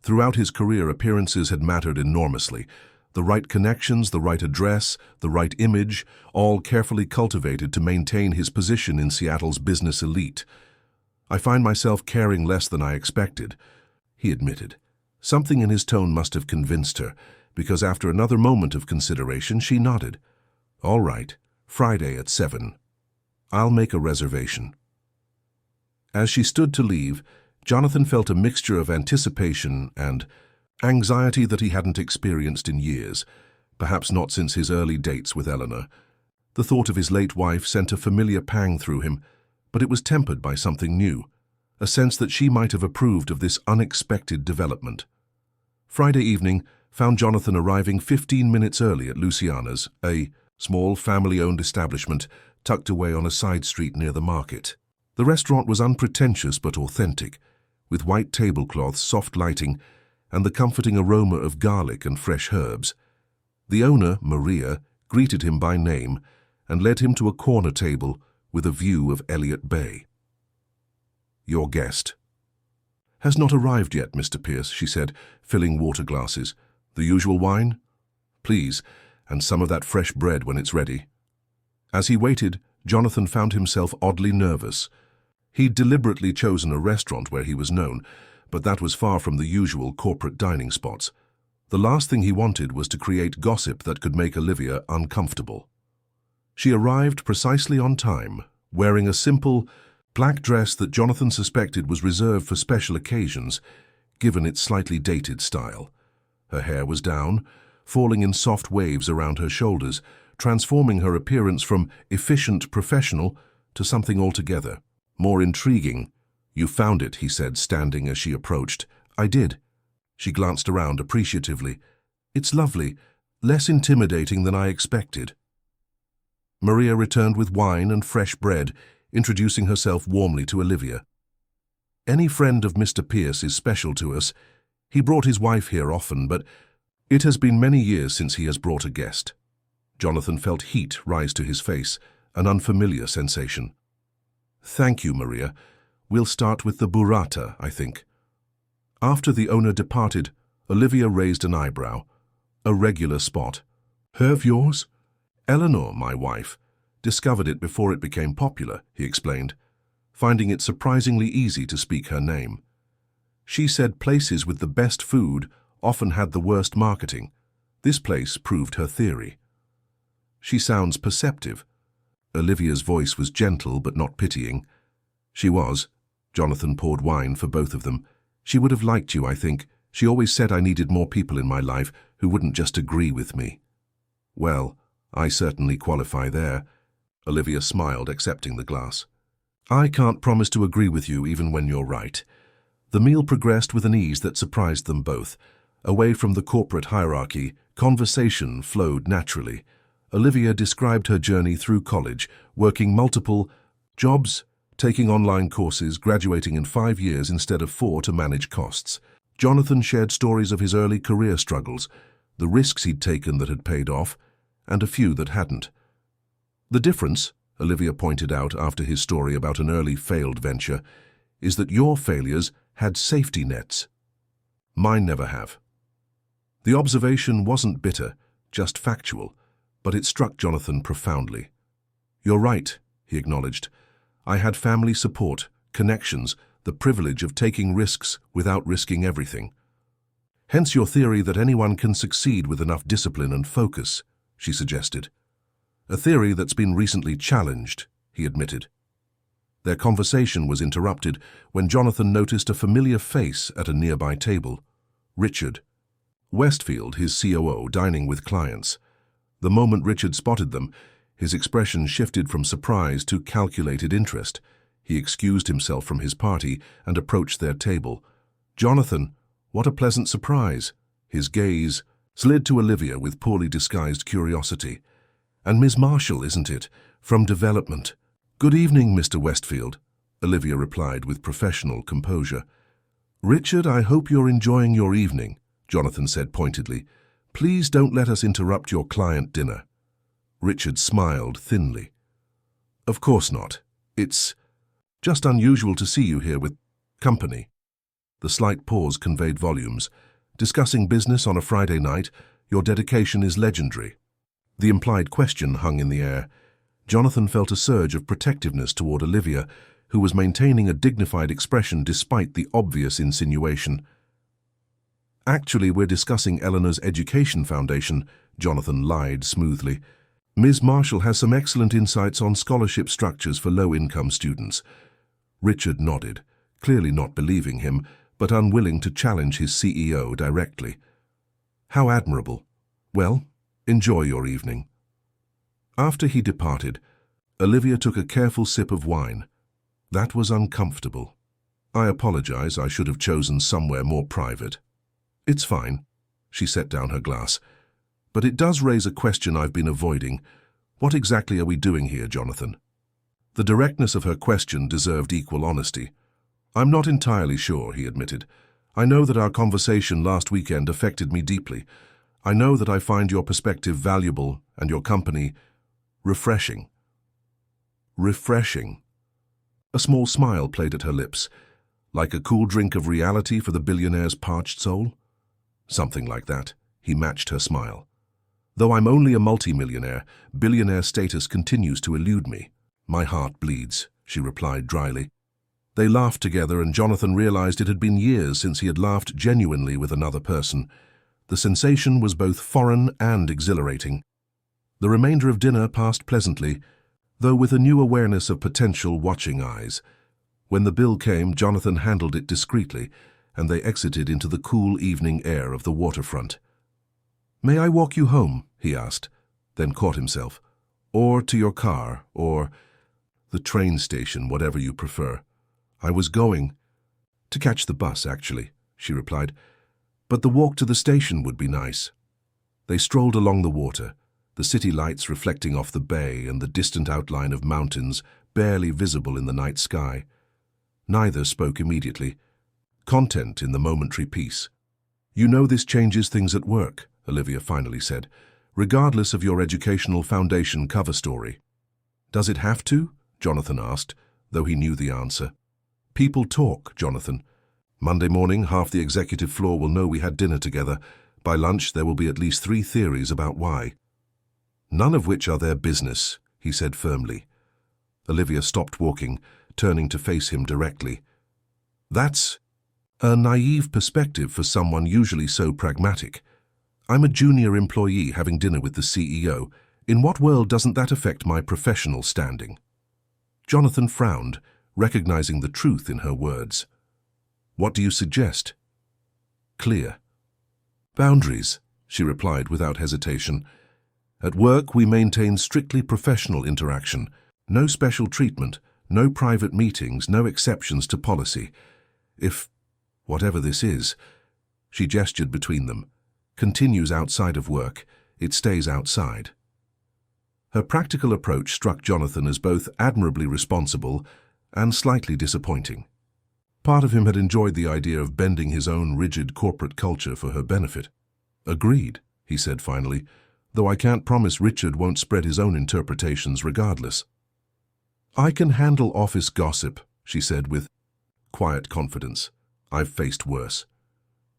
Throughout his career, appearances had mattered enormously. The right connections, the right address, the right image, all carefully cultivated to maintain his position in Seattle's business elite. "I find myself caring less than I expected," he admitted. Something in his tone must have convinced her, because after another moment of consideration, she nodded. "All right, Friday at 7. I'll make a reservation." As she stood to leave, Jonathan felt a mixture of anticipation and anxiety that he hadn't experienced in years, perhaps not since his early dates with Eleanor. The thought of his late wife sent a familiar pang through him, but it was tempered by something new, a sense that she might have approved of this unexpected development. Friday evening found Jonathan arriving 15 minutes early at Luciana's, a small family-owned establishment tucked away on a side street near the market. The restaurant was unpretentious but authentic, with white tablecloths, soft lighting, and the comforting aroma of garlic and fresh herbs. The owner, Maria, greeted him by name and led him to a corner table with a view of Elliott Bay. "Your guest." "Has not arrived yet, Mr. Pierce," she said, filling water glasses. "The usual wine?" "Please, and some of that fresh bread when it's ready." As he waited, Jonathan found himself oddly nervous. He'd deliberately chosen a restaurant where he was known, but that was far from the usual corporate dining spots. The last thing he wanted was to create gossip that could make Olivia uncomfortable. She arrived precisely on time, wearing a simple, black dress that Jonathan suspected was reserved for special occasions, given its slightly dated style. Her hair was down, falling in soft waves around her shoulders, transforming her appearance from efficient professional to something altogether more intriguing. "You found it," he said, standing as she approached. "I did." She glanced around appreciatively. "It's lovely, less intimidating than I expected." Maria returned with wine and fresh bread, introducing herself warmly to Olivia. "Any friend of Mr. Pierce is special to us. He brought his wife here often, but it has been many years since he has brought a guest." Jonathan felt heat rise to his face, an unfamiliar sensation. "Thank you, Maria. We'll start with the burrata, I think." After the owner departed, Olivia raised an eyebrow. "A regular spot." "Have yours?" "Eleanor, my wife, discovered it before it became popular," he explained, finding it surprisingly easy to speak her name. She said places with the best food often had the worst marketing. This place proved her theory. "She sounds perceptive." Olivia's voice was gentle but not pitying. "She was." Jonathan poured wine for both of them. "She would have liked you, I think. She always said I needed more people in my life who wouldn't just agree with me." "Well, I certainly qualify there." Olivia smiled, accepting the glass. "I can't promise to agree with you even when you're right." The meal progressed with an ease that surprised them both. Away from the corporate hierarchy, conversation flowed naturally. Olivia described her journey through college, working multiple jobs, taking online courses, graduating in 5 years instead of 4 to manage costs. Jonathan shared stories of his early career struggles, the risks he'd taken that had paid off, and a few that hadn't. "The difference," Olivia pointed out after his story about an early failed venture, is that your failures had safety nets. Mine never have. The observation wasn't bitter, just factual, but it struck Jonathan profoundly. You're right, he acknowledged. I had family support, connections, the privilege of taking risks without risking everything. Hence your theory that anyone can succeed with enough discipline and focus, she suggested. A theory that's been recently challenged, he admitted. Their conversation was interrupted when Jonathan noticed a familiar face at a nearby table. Richard Westfield, his COO, dining with clients. The moment Richard spotted them, his expression shifted from surprise to calculated interest. He excused himself from his party and approached their table. Jonathan, what a pleasant surprise. His gaze slid to Olivia with poorly disguised curiosity. And Ms. Marshall, isn't it? From development. Good evening, Mr. Westfield, Olivia replied with professional composure. Richard, I hope you're enjoying your evening, Jonathan said pointedly. Please don't let us interrupt your client dinner. Richard smiled thinly. Of course not. It's just unusual to see you here with company. The slight pause conveyed volumes. Discussing business on a Friday night, your dedication is legendary. The implied question hung in the air. Jonathan felt a surge of protectiveness toward Olivia, who was maintaining a dignified expression despite the obvious insinuation. Actually, we're discussing Eleanor's education foundation, Jonathan lied smoothly. Ms. Marshall has some excellent insights on scholarship structures for low-income students. Richard nodded, clearly not believing him, but unwilling to challenge his CEO directly. How admirable. Well, enjoy your evening. After he departed, Olivia took a careful sip of wine. That was uncomfortable. I apologize, I should have chosen somewhere more private. It's fine. She set down her glass. But it does raise a question I've been avoiding. What exactly are we doing here, Jonathan? The directness of her question deserved equal honesty. I'm not entirely sure, he admitted. I know that our conversation last weekend affected me deeply. I know that I find your perspective valuable and your company refreshing. Refreshing. A small smile played at her lips. Like a cool drink of reality for the billionaire's parched soul? Something like that. He matched her smile. Though I'm only a multimillionaire, billionaire status continues to elude me. My heart bleeds, she replied dryly. They laughed together, and Jonathan realized it had been years since he had laughed genuinely with another person. The sensation was both foreign and exhilarating. The remainder of dinner passed pleasantly, though with a new awareness of potential watching eyes. When the bill came, Jonathan handled it discreetly, and they exited into the cool evening air of the waterfront. May I walk you home? He asked, then caught himself. Or to your car, or the train station, whatever you prefer. I was going to catch the bus, actually, she replied, but the walk to the station would be nice. They strolled along the water, the city lights reflecting off the bay and the distant outline of mountains barely visible in the night sky. Neither spoke immediately. Content in the momentary peace. You know this changes things at work, Olivia finally said, regardless of your educational foundation cover story. Does it have to? Jonathan asked, though he knew the answer. People talk, Jonathan. Monday morning, half the executive floor will know we had dinner together. By lunch, there will be at least 3 theories about why. None of which are their business, he said firmly. Olivia stopped walking, turning to face him directly. That's a naive perspective for someone usually so pragmatic. I'm a junior employee having dinner with the CEO. In what world doesn't that affect my professional standing? Jonathan frowned, recognizing the truth in her words. What do you suggest? Clear. Boundaries, she replied without hesitation. At work, we maintain strictly professional interaction. No special treatment, no private meetings, no exceptions to policy. If, whatever this is, she gestured between them, continues outside of work, it stays outside. Her practical approach struck Jonathan as both admirably responsible and slightly disappointing. Part of him had enjoyed the idea of bending his own rigid corporate culture for her benefit. Agreed, he said finally, though I can't promise Richard won't spread his own interpretations regardless. I can handle office gossip, she said with quiet confidence. "I've faced worse."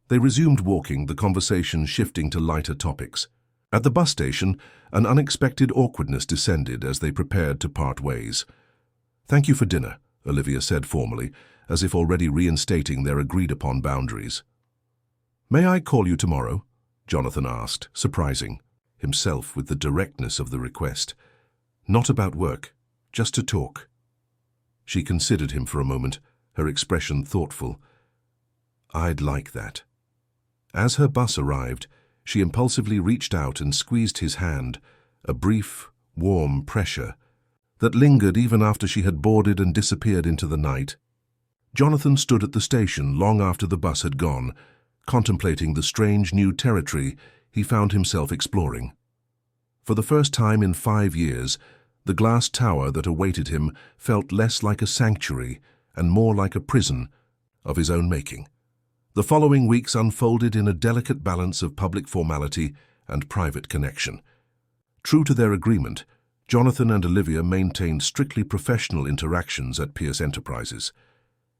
They resumed walking, the conversation shifting to lighter topics. At the bus station, an unexpected awkwardness descended as they prepared to part ways. "Thank you for dinner," Olivia said formally, as if already reinstating their agreed-upon boundaries. "May I call you tomorrow?" Jonathan asked, surprising himself with the directness of the request. "Not about work, just to talk." She considered him for a moment, her expression thoughtful. "I'd like that." As her bus arrived, she impulsively reached out and squeezed his hand, a brief, warm pressure that lingered even after she had boarded and disappeared into the night. Jonathan stood at the station long after the bus had gone, contemplating the strange new territory he found himself exploring. For the first time in 5 years, the glass tower that awaited him felt less like a sanctuary and more like a prison of his own making. The following weeks unfolded in a delicate balance of public formality and private connection. True to their agreement, Jonathan and Olivia maintained strictly professional interactions at Pierce Enterprises.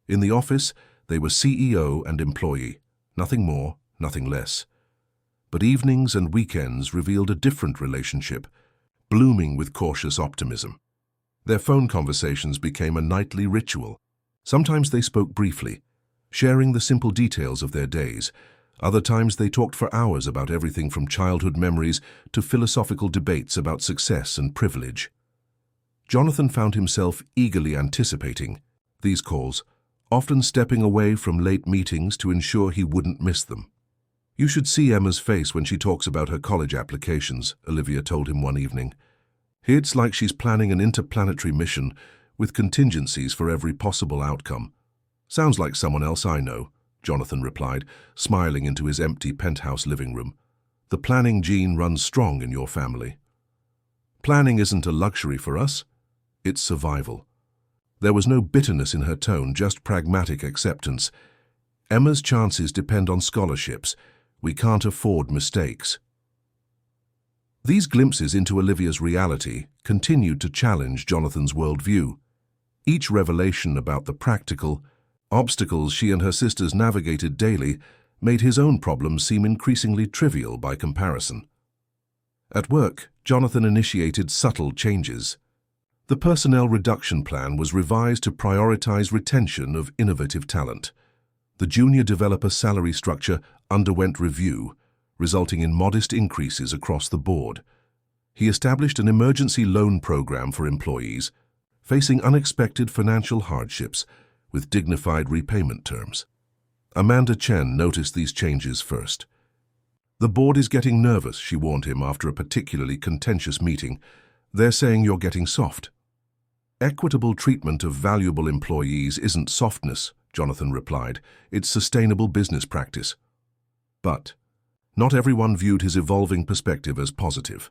In the office, they were CEO and employee, nothing more, nothing less. But evenings and weekends revealed a different relationship, blooming with cautious optimism. Their phone conversations became a nightly ritual. Sometimes they spoke briefly, sharing the simple details of their days. Other times they talked for hours about everything from childhood memories to philosophical debates about success and privilege. Jonathan found himself eagerly anticipating these calls, often stepping away from late meetings to ensure he wouldn't miss them. "You should see Emma's face when she talks about her college applications," Olivia told him one evening. "It's like she's planning an interplanetary mission with contingencies for every possible outcome." "Sounds like someone else I know," Jonathan replied, smiling into his empty penthouse living room. "The planning gene runs strong in your family." "Planning isn't a luxury for us. It's survival." There was no bitterness in her tone, just pragmatic acceptance. "Emma's chances depend on scholarships. We can't afford mistakes." These glimpses into Olivia's reality continued to challenge Jonathan's worldview. Each revelation about the practical obstacles she and her sisters navigated daily made his own problems seem increasingly trivial by comparison. At work, Jonathan initiated subtle changes. The personnel reduction plan was revised to prioritize retention of innovative talent. The junior developer salary structure underwent review, resulting in modest increases across the board. He established an emergency loan program for employees facing unexpected financial hardships with dignified repayment terms. Amanda Chen noticed these changes first. "The board is getting nervous," she warned him after a particularly contentious meeting. "They're saying you're getting soft." "Equitable treatment of valuable employees isn't softness," Jonathan replied. "It's sustainable business practice." But not everyone viewed his evolving perspective as positive.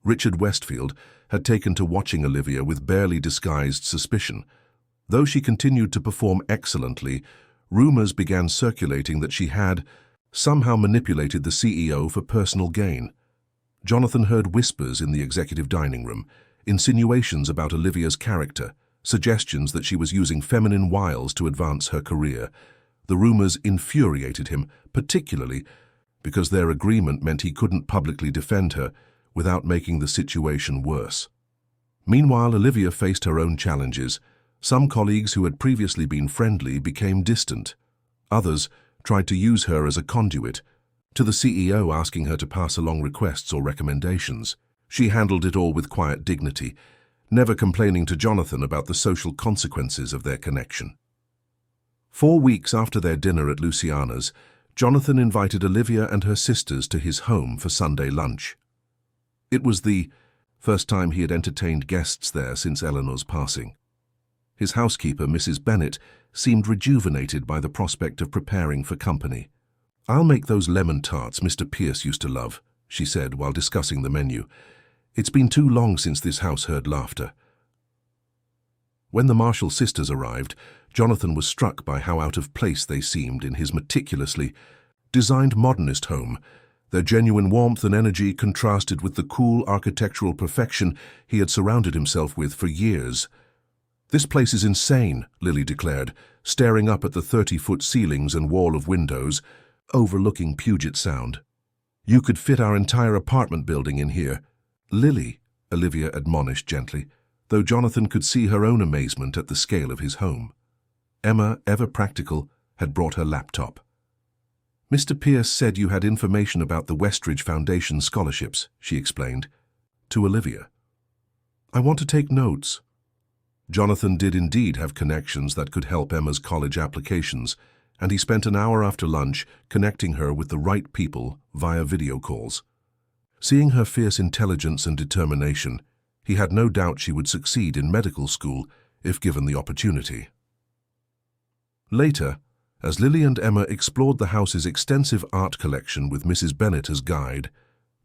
Richard Westfield had taken to watching Olivia with barely disguised suspicion. Though she continued to perform excellently, rumors began circulating that she had somehow manipulated the CEO for personal gain. Jonathan heard whispers in the executive dining room, insinuations about Olivia's character, suggestions that she was using feminine wiles to advance her career. The rumors infuriated him, particularly because their agreement meant he couldn't publicly defend her without making the situation worse. Meanwhile, Olivia faced her own challenges. Some colleagues who had previously been friendly became distant. Others tried to use her as a conduit, to the CEO asking her to pass along requests or recommendations. She handled it all with quiet dignity, never complaining to Jonathan about the social consequences of their connection. 4 weeks after their dinner at Luciana's, Jonathan invited Olivia and her sisters to his home for Sunday lunch. It was the first time he had entertained guests there since Eleanor's passing. His housekeeper, Mrs. Bennet, seemed rejuvenated by the prospect of preparing for company. "I'll make those lemon tarts Mr. Pierce used to love," she said while discussing the menu. "It's been too long since this house heard laughter." When the Marshall sisters arrived, Jonathan was struck by how out of place they seemed in his meticulously designed modernist home. Their genuine warmth and energy contrasted with the cool architectural perfection he had surrounded himself with for years. "This place is insane," Lily declared, staring up at the 30-foot ceilings and wall of windows, overlooking Puget Sound. "You could fit our entire apartment building in here." "Lily," Olivia admonished gently, though Jonathan could see her own amazement at the scale of his home. Emma, ever practical, had brought her laptop. "Mr. Pierce said you had information about the Westridge Foundation scholarships," she explained, to Olivia. "I want to take notes." Jonathan did indeed have connections that could help Emma's college applications, and he spent an hour after lunch connecting her with the right people via video calls. Seeing her fierce intelligence and determination, he had no doubt she would succeed in medical school if given the opportunity. Later, as Lily and Emma explored the house's extensive art collection with Mrs. Bennet as guide,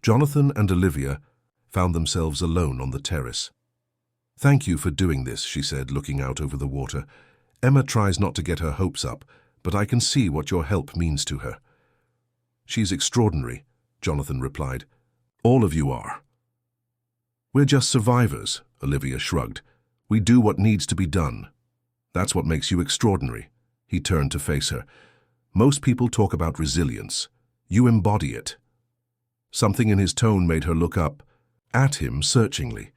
Jonathan and Olivia found themselves alone on the terrace. "Thank you for doing this," she said, looking out over the water. "Emma tries not to get her hopes up, but I can see what your help means to her." "She's extraordinary," Jonathan replied. "All of you are." "We're just survivors," Olivia shrugged. "We do what needs to be done. That's what makes you extraordinary." He turned to face her. "Most people talk about resilience. You embody it." Something in his tone made her look up at him searchingly.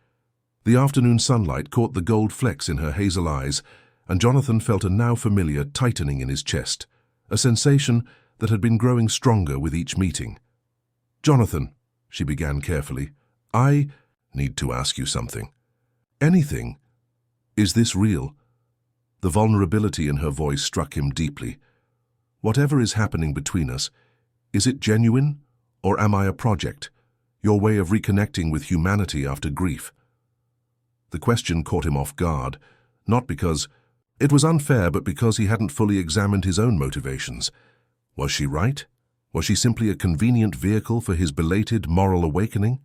The afternoon sunlight caught the gold flecks in her hazel eyes, and Jonathan felt a now familiar tightening in his chest, a sensation that had been growing stronger with each meeting. "Jonathan," she began carefully, "I need to ask you something." "Anything? Is this real?" The vulnerability in her voice struck him deeply. "Whatever is happening between us, is it genuine, or am I a project, your way of reconnecting with humanity after grief?" The question caught him off guard, not because it was unfair, but because he hadn't fully examined his own motivations. Was she right? Was she simply a convenient vehicle for his belated moral awakening?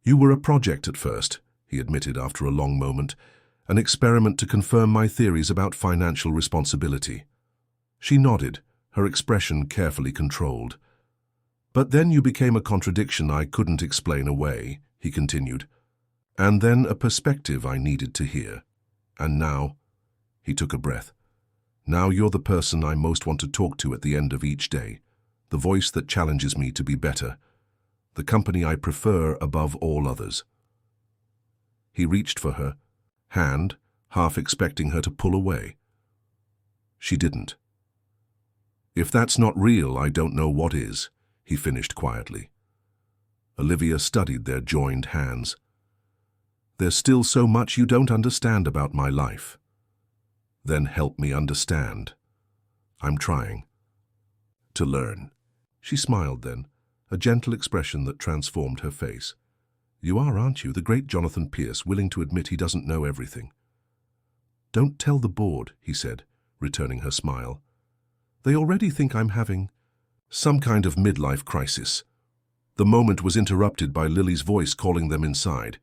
"You were a project at first," he admitted after a long moment, "an experiment to confirm my theories about financial responsibility." She nodded, her expression carefully controlled. "But then you became a contradiction I couldn't explain away," he continued. "And then a perspective I needed to hear. And now," he took a breath, "now you're the person I most want to talk to at the end of each day, the voice that challenges me to be better, the company I prefer above all others." He reached for her hand, half expecting her to pull away. She didn't. "If that's not real, I don't know what is," he finished quietly. Olivia studied their joined hands. "There's still so much you don't understand about my life." "Then help me understand." "I'm trying to learn." She smiled then, a gentle expression that transformed her face. "You are, aren't you, the great Jonathan Pierce, willing to admit he doesn't know everything?" "Don't tell the board," he said, returning her smile. "They already think I'm having some kind of midlife crisis." The moment was interrupted by Lily's voice calling them inside.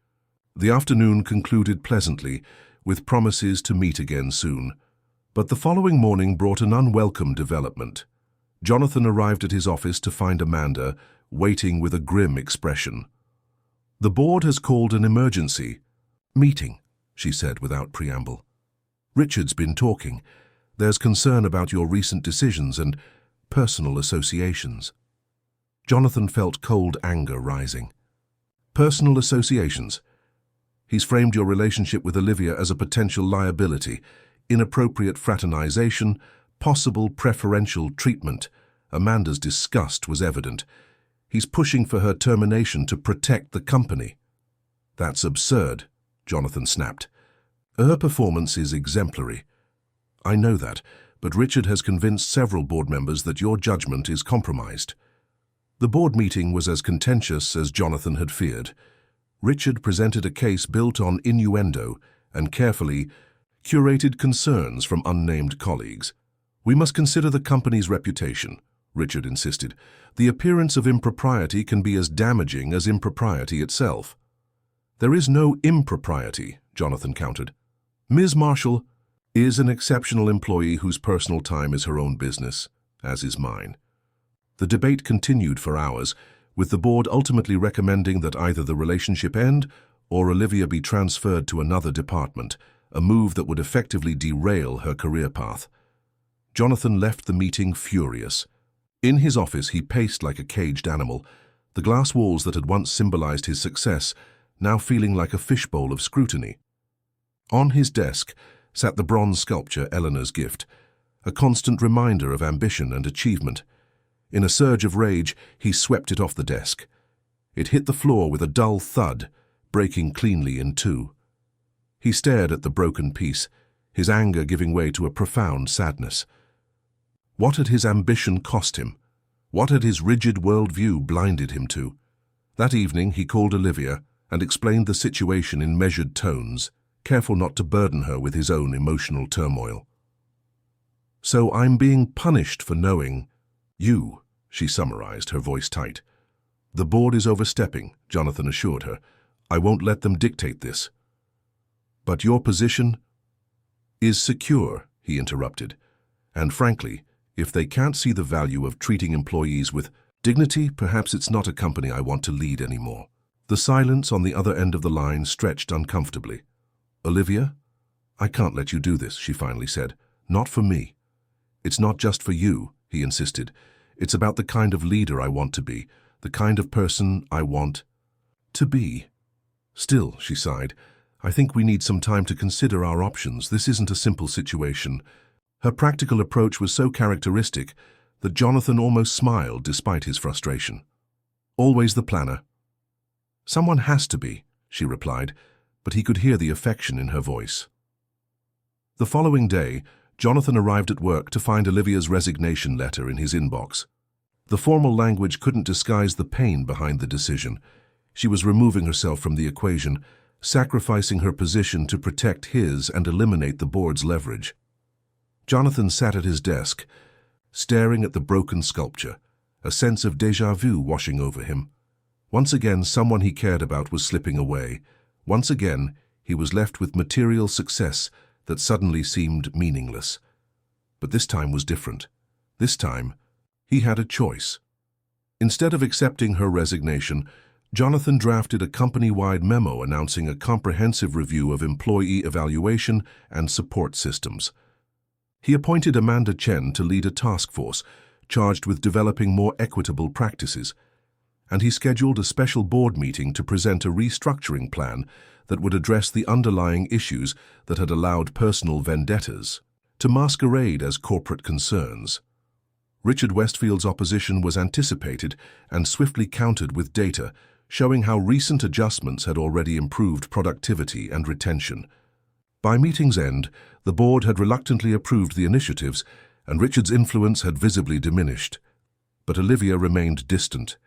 The afternoon concluded pleasantly, with promises to meet again soon. But the following morning brought an unwelcome development. Jonathan arrived at his office to find Amanda waiting with a grim expression. "The board has called an emergency meeting," she said without preamble. "Richard's been talking. There's concern about your recent decisions and personal associations." Jonathan felt cold anger rising. "Personal associations? He's framed your relationship with Olivia as a potential liability, inappropriate fraternization, possible preferential treatment." Amanda's disgust was evident. "He's pushing for her termination to protect the company." "That's absurd," Jonathan snapped. "Her performance is exemplary." "I know that, but Richard has convinced several board members that your judgment is compromised." The board meeting was as contentious as Jonathan had feared. Richard presented a case built on innuendo and carefully curated concerns from unnamed colleagues. "We must consider the company's reputation," Richard insisted. "The appearance of impropriety can be as damaging as impropriety itself." "There is no impropriety," Jonathan countered. "Ms. Marshall is an exceptional employee whose personal time is her own business, as is mine." The debate continued for hours, with the board ultimately recommending that either the relationship end or Olivia be transferred to another department, a move that would effectively derail her career path. Jonathan left the meeting furious. In his office, he paced like a caged animal, the glass walls that had once symbolized his success now feeling like a fishbowl of scrutiny. On his desk sat the bronze sculpture, Eleanor's gift, a constant reminder of ambition and achievement. In a surge of rage, he swept it off the desk. It hit the floor with a dull thud, breaking cleanly in two. He stared at the broken piece, his anger giving way to a profound sadness. What had his ambition cost him? What had his rigid worldview blinded him to? That evening, he called Olivia and explained the situation in measured tones, careful not to burden her with his own emotional turmoil. "So I'm being punished for knowing you," she summarized, her voice tight. "The board is overstepping," Jonathan assured her. "I won't let them dictate this." "But your position is secure," he interrupted. "And frankly, if they can't see the value of treating employees with dignity, perhaps it's not a company I want to lead anymore." The silence on the other end of the line stretched uncomfortably. "Olivia, I can't let you do this," she finally said. "Not for me." "It's not just for you," he insisted. "It's about the kind of leader I want to be, the kind of person I want to be." "Still," she sighed, "I think we need some time to consider our options. This isn't a simple situation." Her practical approach was so characteristic that Jonathan almost smiled despite his frustration. "Always the planner." "Someone has to be," she replied, but he could hear the affection in her voice. The following day, Jonathan arrived at work to find Olivia's resignation letter in his inbox. The formal language couldn't disguise the pain behind the decision. She was removing herself from the equation, sacrificing her position to protect his and eliminate the board's leverage. Jonathan sat at his desk, staring at the broken sculpture, a sense of déjà vu washing over him. Once again, someone he cared about was slipping away. Once again, he was left with material success that suddenly seemed meaningless. But this time was different. This time, he had a choice. Instead of accepting her resignation, Jonathan drafted a company-wide memo announcing a comprehensive review of employee evaluation and support systems. He appointed Amanda Chen to lead a task force charged with developing more equitable practices, and he scheduled a special board meeting to present a restructuring plan that would address the underlying issues that had allowed personal vendettas to masquerade as corporate concerns. Richard Westfield's opposition was anticipated and swiftly countered with data showing how recent adjustments had already improved productivity and retention. By meeting's end, the board had reluctantly approved the initiatives, and Richard's influence had visibly diminished. But Olivia remained distant.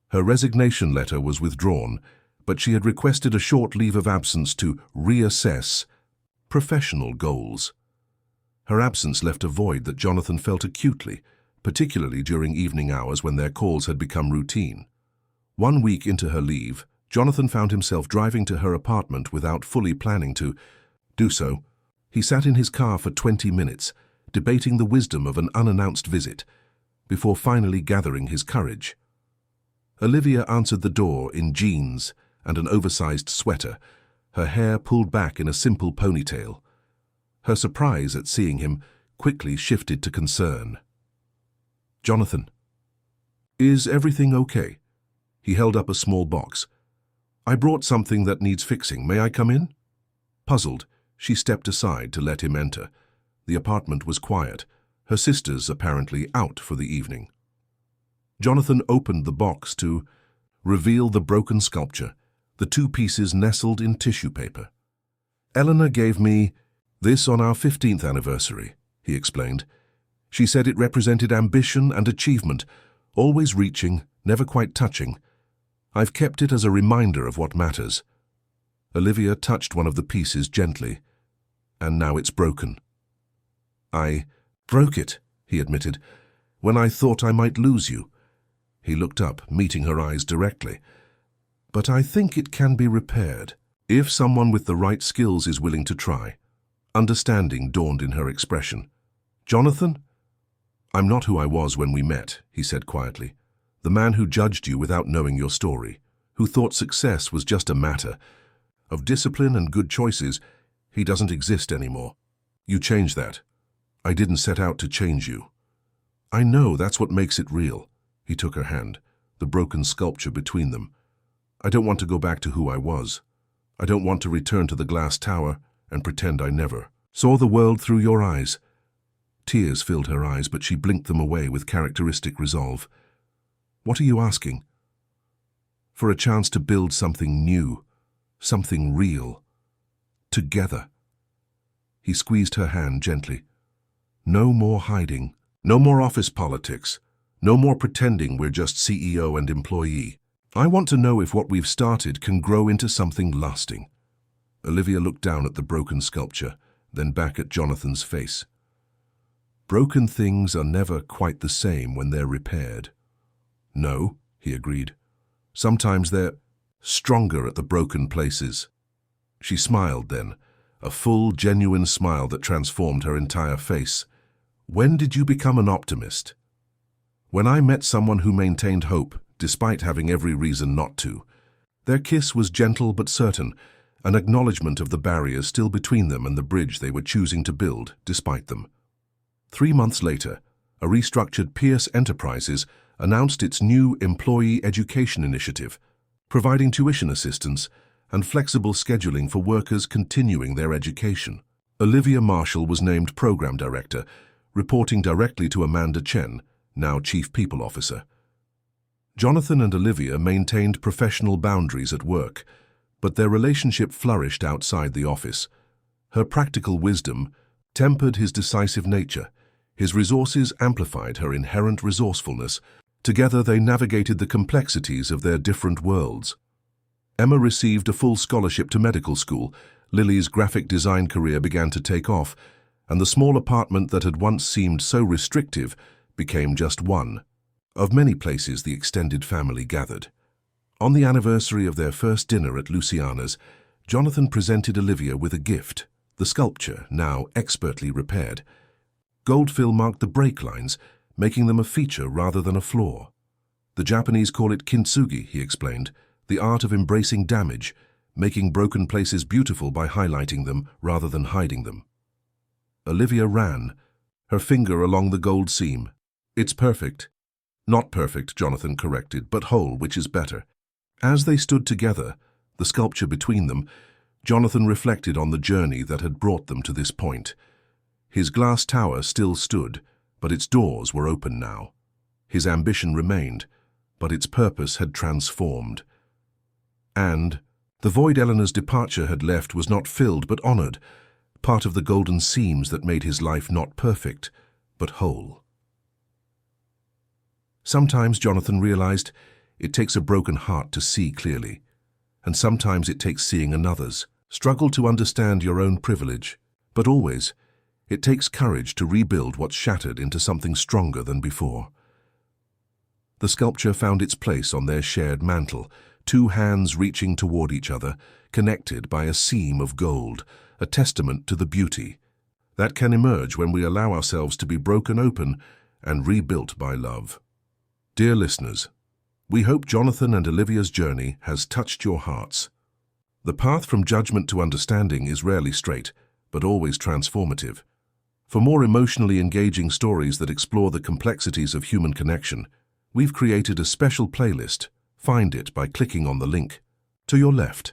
Her resignation letter was withdrawn, but she had requested a short leave of absence to reassess professional goals. Her absence left a void that Jonathan felt acutely, particularly during evening hours when their calls had become routine. 1 week into her leave, Jonathan found himself driving to her apartment without fully planning to do so. He sat in his car for 20 minutes, debating the wisdom of an unannounced visit, before finally gathering his courage. Olivia answered the door in jeans and an oversized sweater, her hair pulled back in a simple ponytail. Her surprise at seeing him quickly shifted to concern. "Jonathan, is everything okay?" He held up a small box. "I brought something that needs fixing. May I come in?" Puzzled, she stepped aside to let him enter. The apartment was quiet, her sisters apparently out for the evening. Jonathan opened the box to reveal the broken sculpture, the 2 pieces nestled in tissue paper. "Eleanor gave me this on our 15th anniversary," he explained. "She said it represented ambition and achievement, always reaching, never quite touching. I've kept it as a reminder of what matters." Olivia touched one of the pieces gently, "And now it's broken." "I broke it," he admitted, "when I thought I might lose you." He looked up, meeting her eyes directly. "But I think it can be repaired, if someone with the right skills is willing to try." Understanding dawned in her expression. "Jonathan, I'm not who I was when we met," he said quietly. "The man who judged you without knowing your story, who thought success was just a matter of discipline and good choices." He doesn't exist anymore. You changed that. I didn't set out to change you. I know, that's what makes it real. He took her hand, the broken sculpture between them. I don't want to go back to who I was. I don't want to return to the glass tower and pretend I never saw the world through your eyes. Tears filled her eyes, but she blinked them away with characteristic resolve. What are you asking? For a chance to build something new, something real, together. He squeezed her hand gently. No more hiding, no more office politics, no more pretending we're just CEO and employee. I want to know if what we've started can grow into something lasting. Olivia looked down at the broken sculpture, then back at Jonathan's face. Broken things are never quite the same when they're repaired. No, he agreed. Sometimes they're stronger at the broken places. She smiled then, a full, genuine smile that transformed her entire face. When did you become an optimist? When I met someone who maintained hope, despite having every reason not to. Their kiss was gentle but certain, an acknowledgement of the barriers still between them and the bridge they were choosing to build, despite them. 3 months later, a restructured Pierce Enterprises announced its new employee education initiative, providing tuition assistance and flexible scheduling for workers continuing their education. Olivia Marshall was named Program Director, reporting directly to Amanda Chen, now Chief People Officer. Jonathan and Olivia maintained professional boundaries at work, but their relationship flourished outside the office. Her practical wisdom tempered his decisive nature. His resources amplified her inherent resourcefulness. Together they navigated the complexities of their different worlds. Emma received a full scholarship to medical school. Lily's graphic design career began to take off, and the small apartment that had once seemed so restrictive became just one of many places the extended family gathered. On the anniversary of their first dinner at Luciana's, Jonathan presented Olivia with a gift, the sculpture, now expertly repaired. Gold fill marked the break lines, making them a feature rather than a flaw. The Japanese call it kintsugi, he explained, the art of embracing damage, making broken places beautiful by highlighting them rather than hiding them. Olivia ran, her finger along the gold seam. It's perfect. Not perfect, Jonathan corrected, but whole, which is better. As they stood together, the sculpture between them, Jonathan reflected on the journey that had brought them to this point. His glass tower still stood, but its doors were open now. His ambition remained, but its purpose had transformed. And the void Eleanor's departure had left was not filled but honored, part of the golden seams that made his life not perfect, but whole. Sometimes, Jonathan realized, it takes a broken heart to see clearly, and sometimes it takes seeing another's. Struggle to understand your own privilege, but always, it takes courage to rebuild what's shattered into something stronger than before. The sculpture found its place on their shared mantle, 2 hands reaching toward each other, connected by a seam of gold, a testament to the beauty that can emerge when we allow ourselves to be broken open and rebuilt by love. Dear listeners, we hope Jonathan and Olivia's journey has touched your hearts. The path from judgment to understanding is rarely straight, but always transformative. For more emotionally engaging stories that explore the complexities of human connection, we've created a special playlist. Find it by clicking on the link to your left.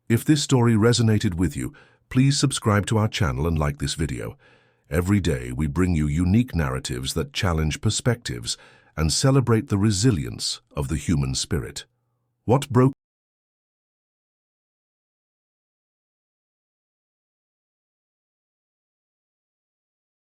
If this story resonated with you, please subscribe to our channel and like this video. Every day we bring you unique narratives that challenge perspectives and celebrate the resilience of the human spirit. What broke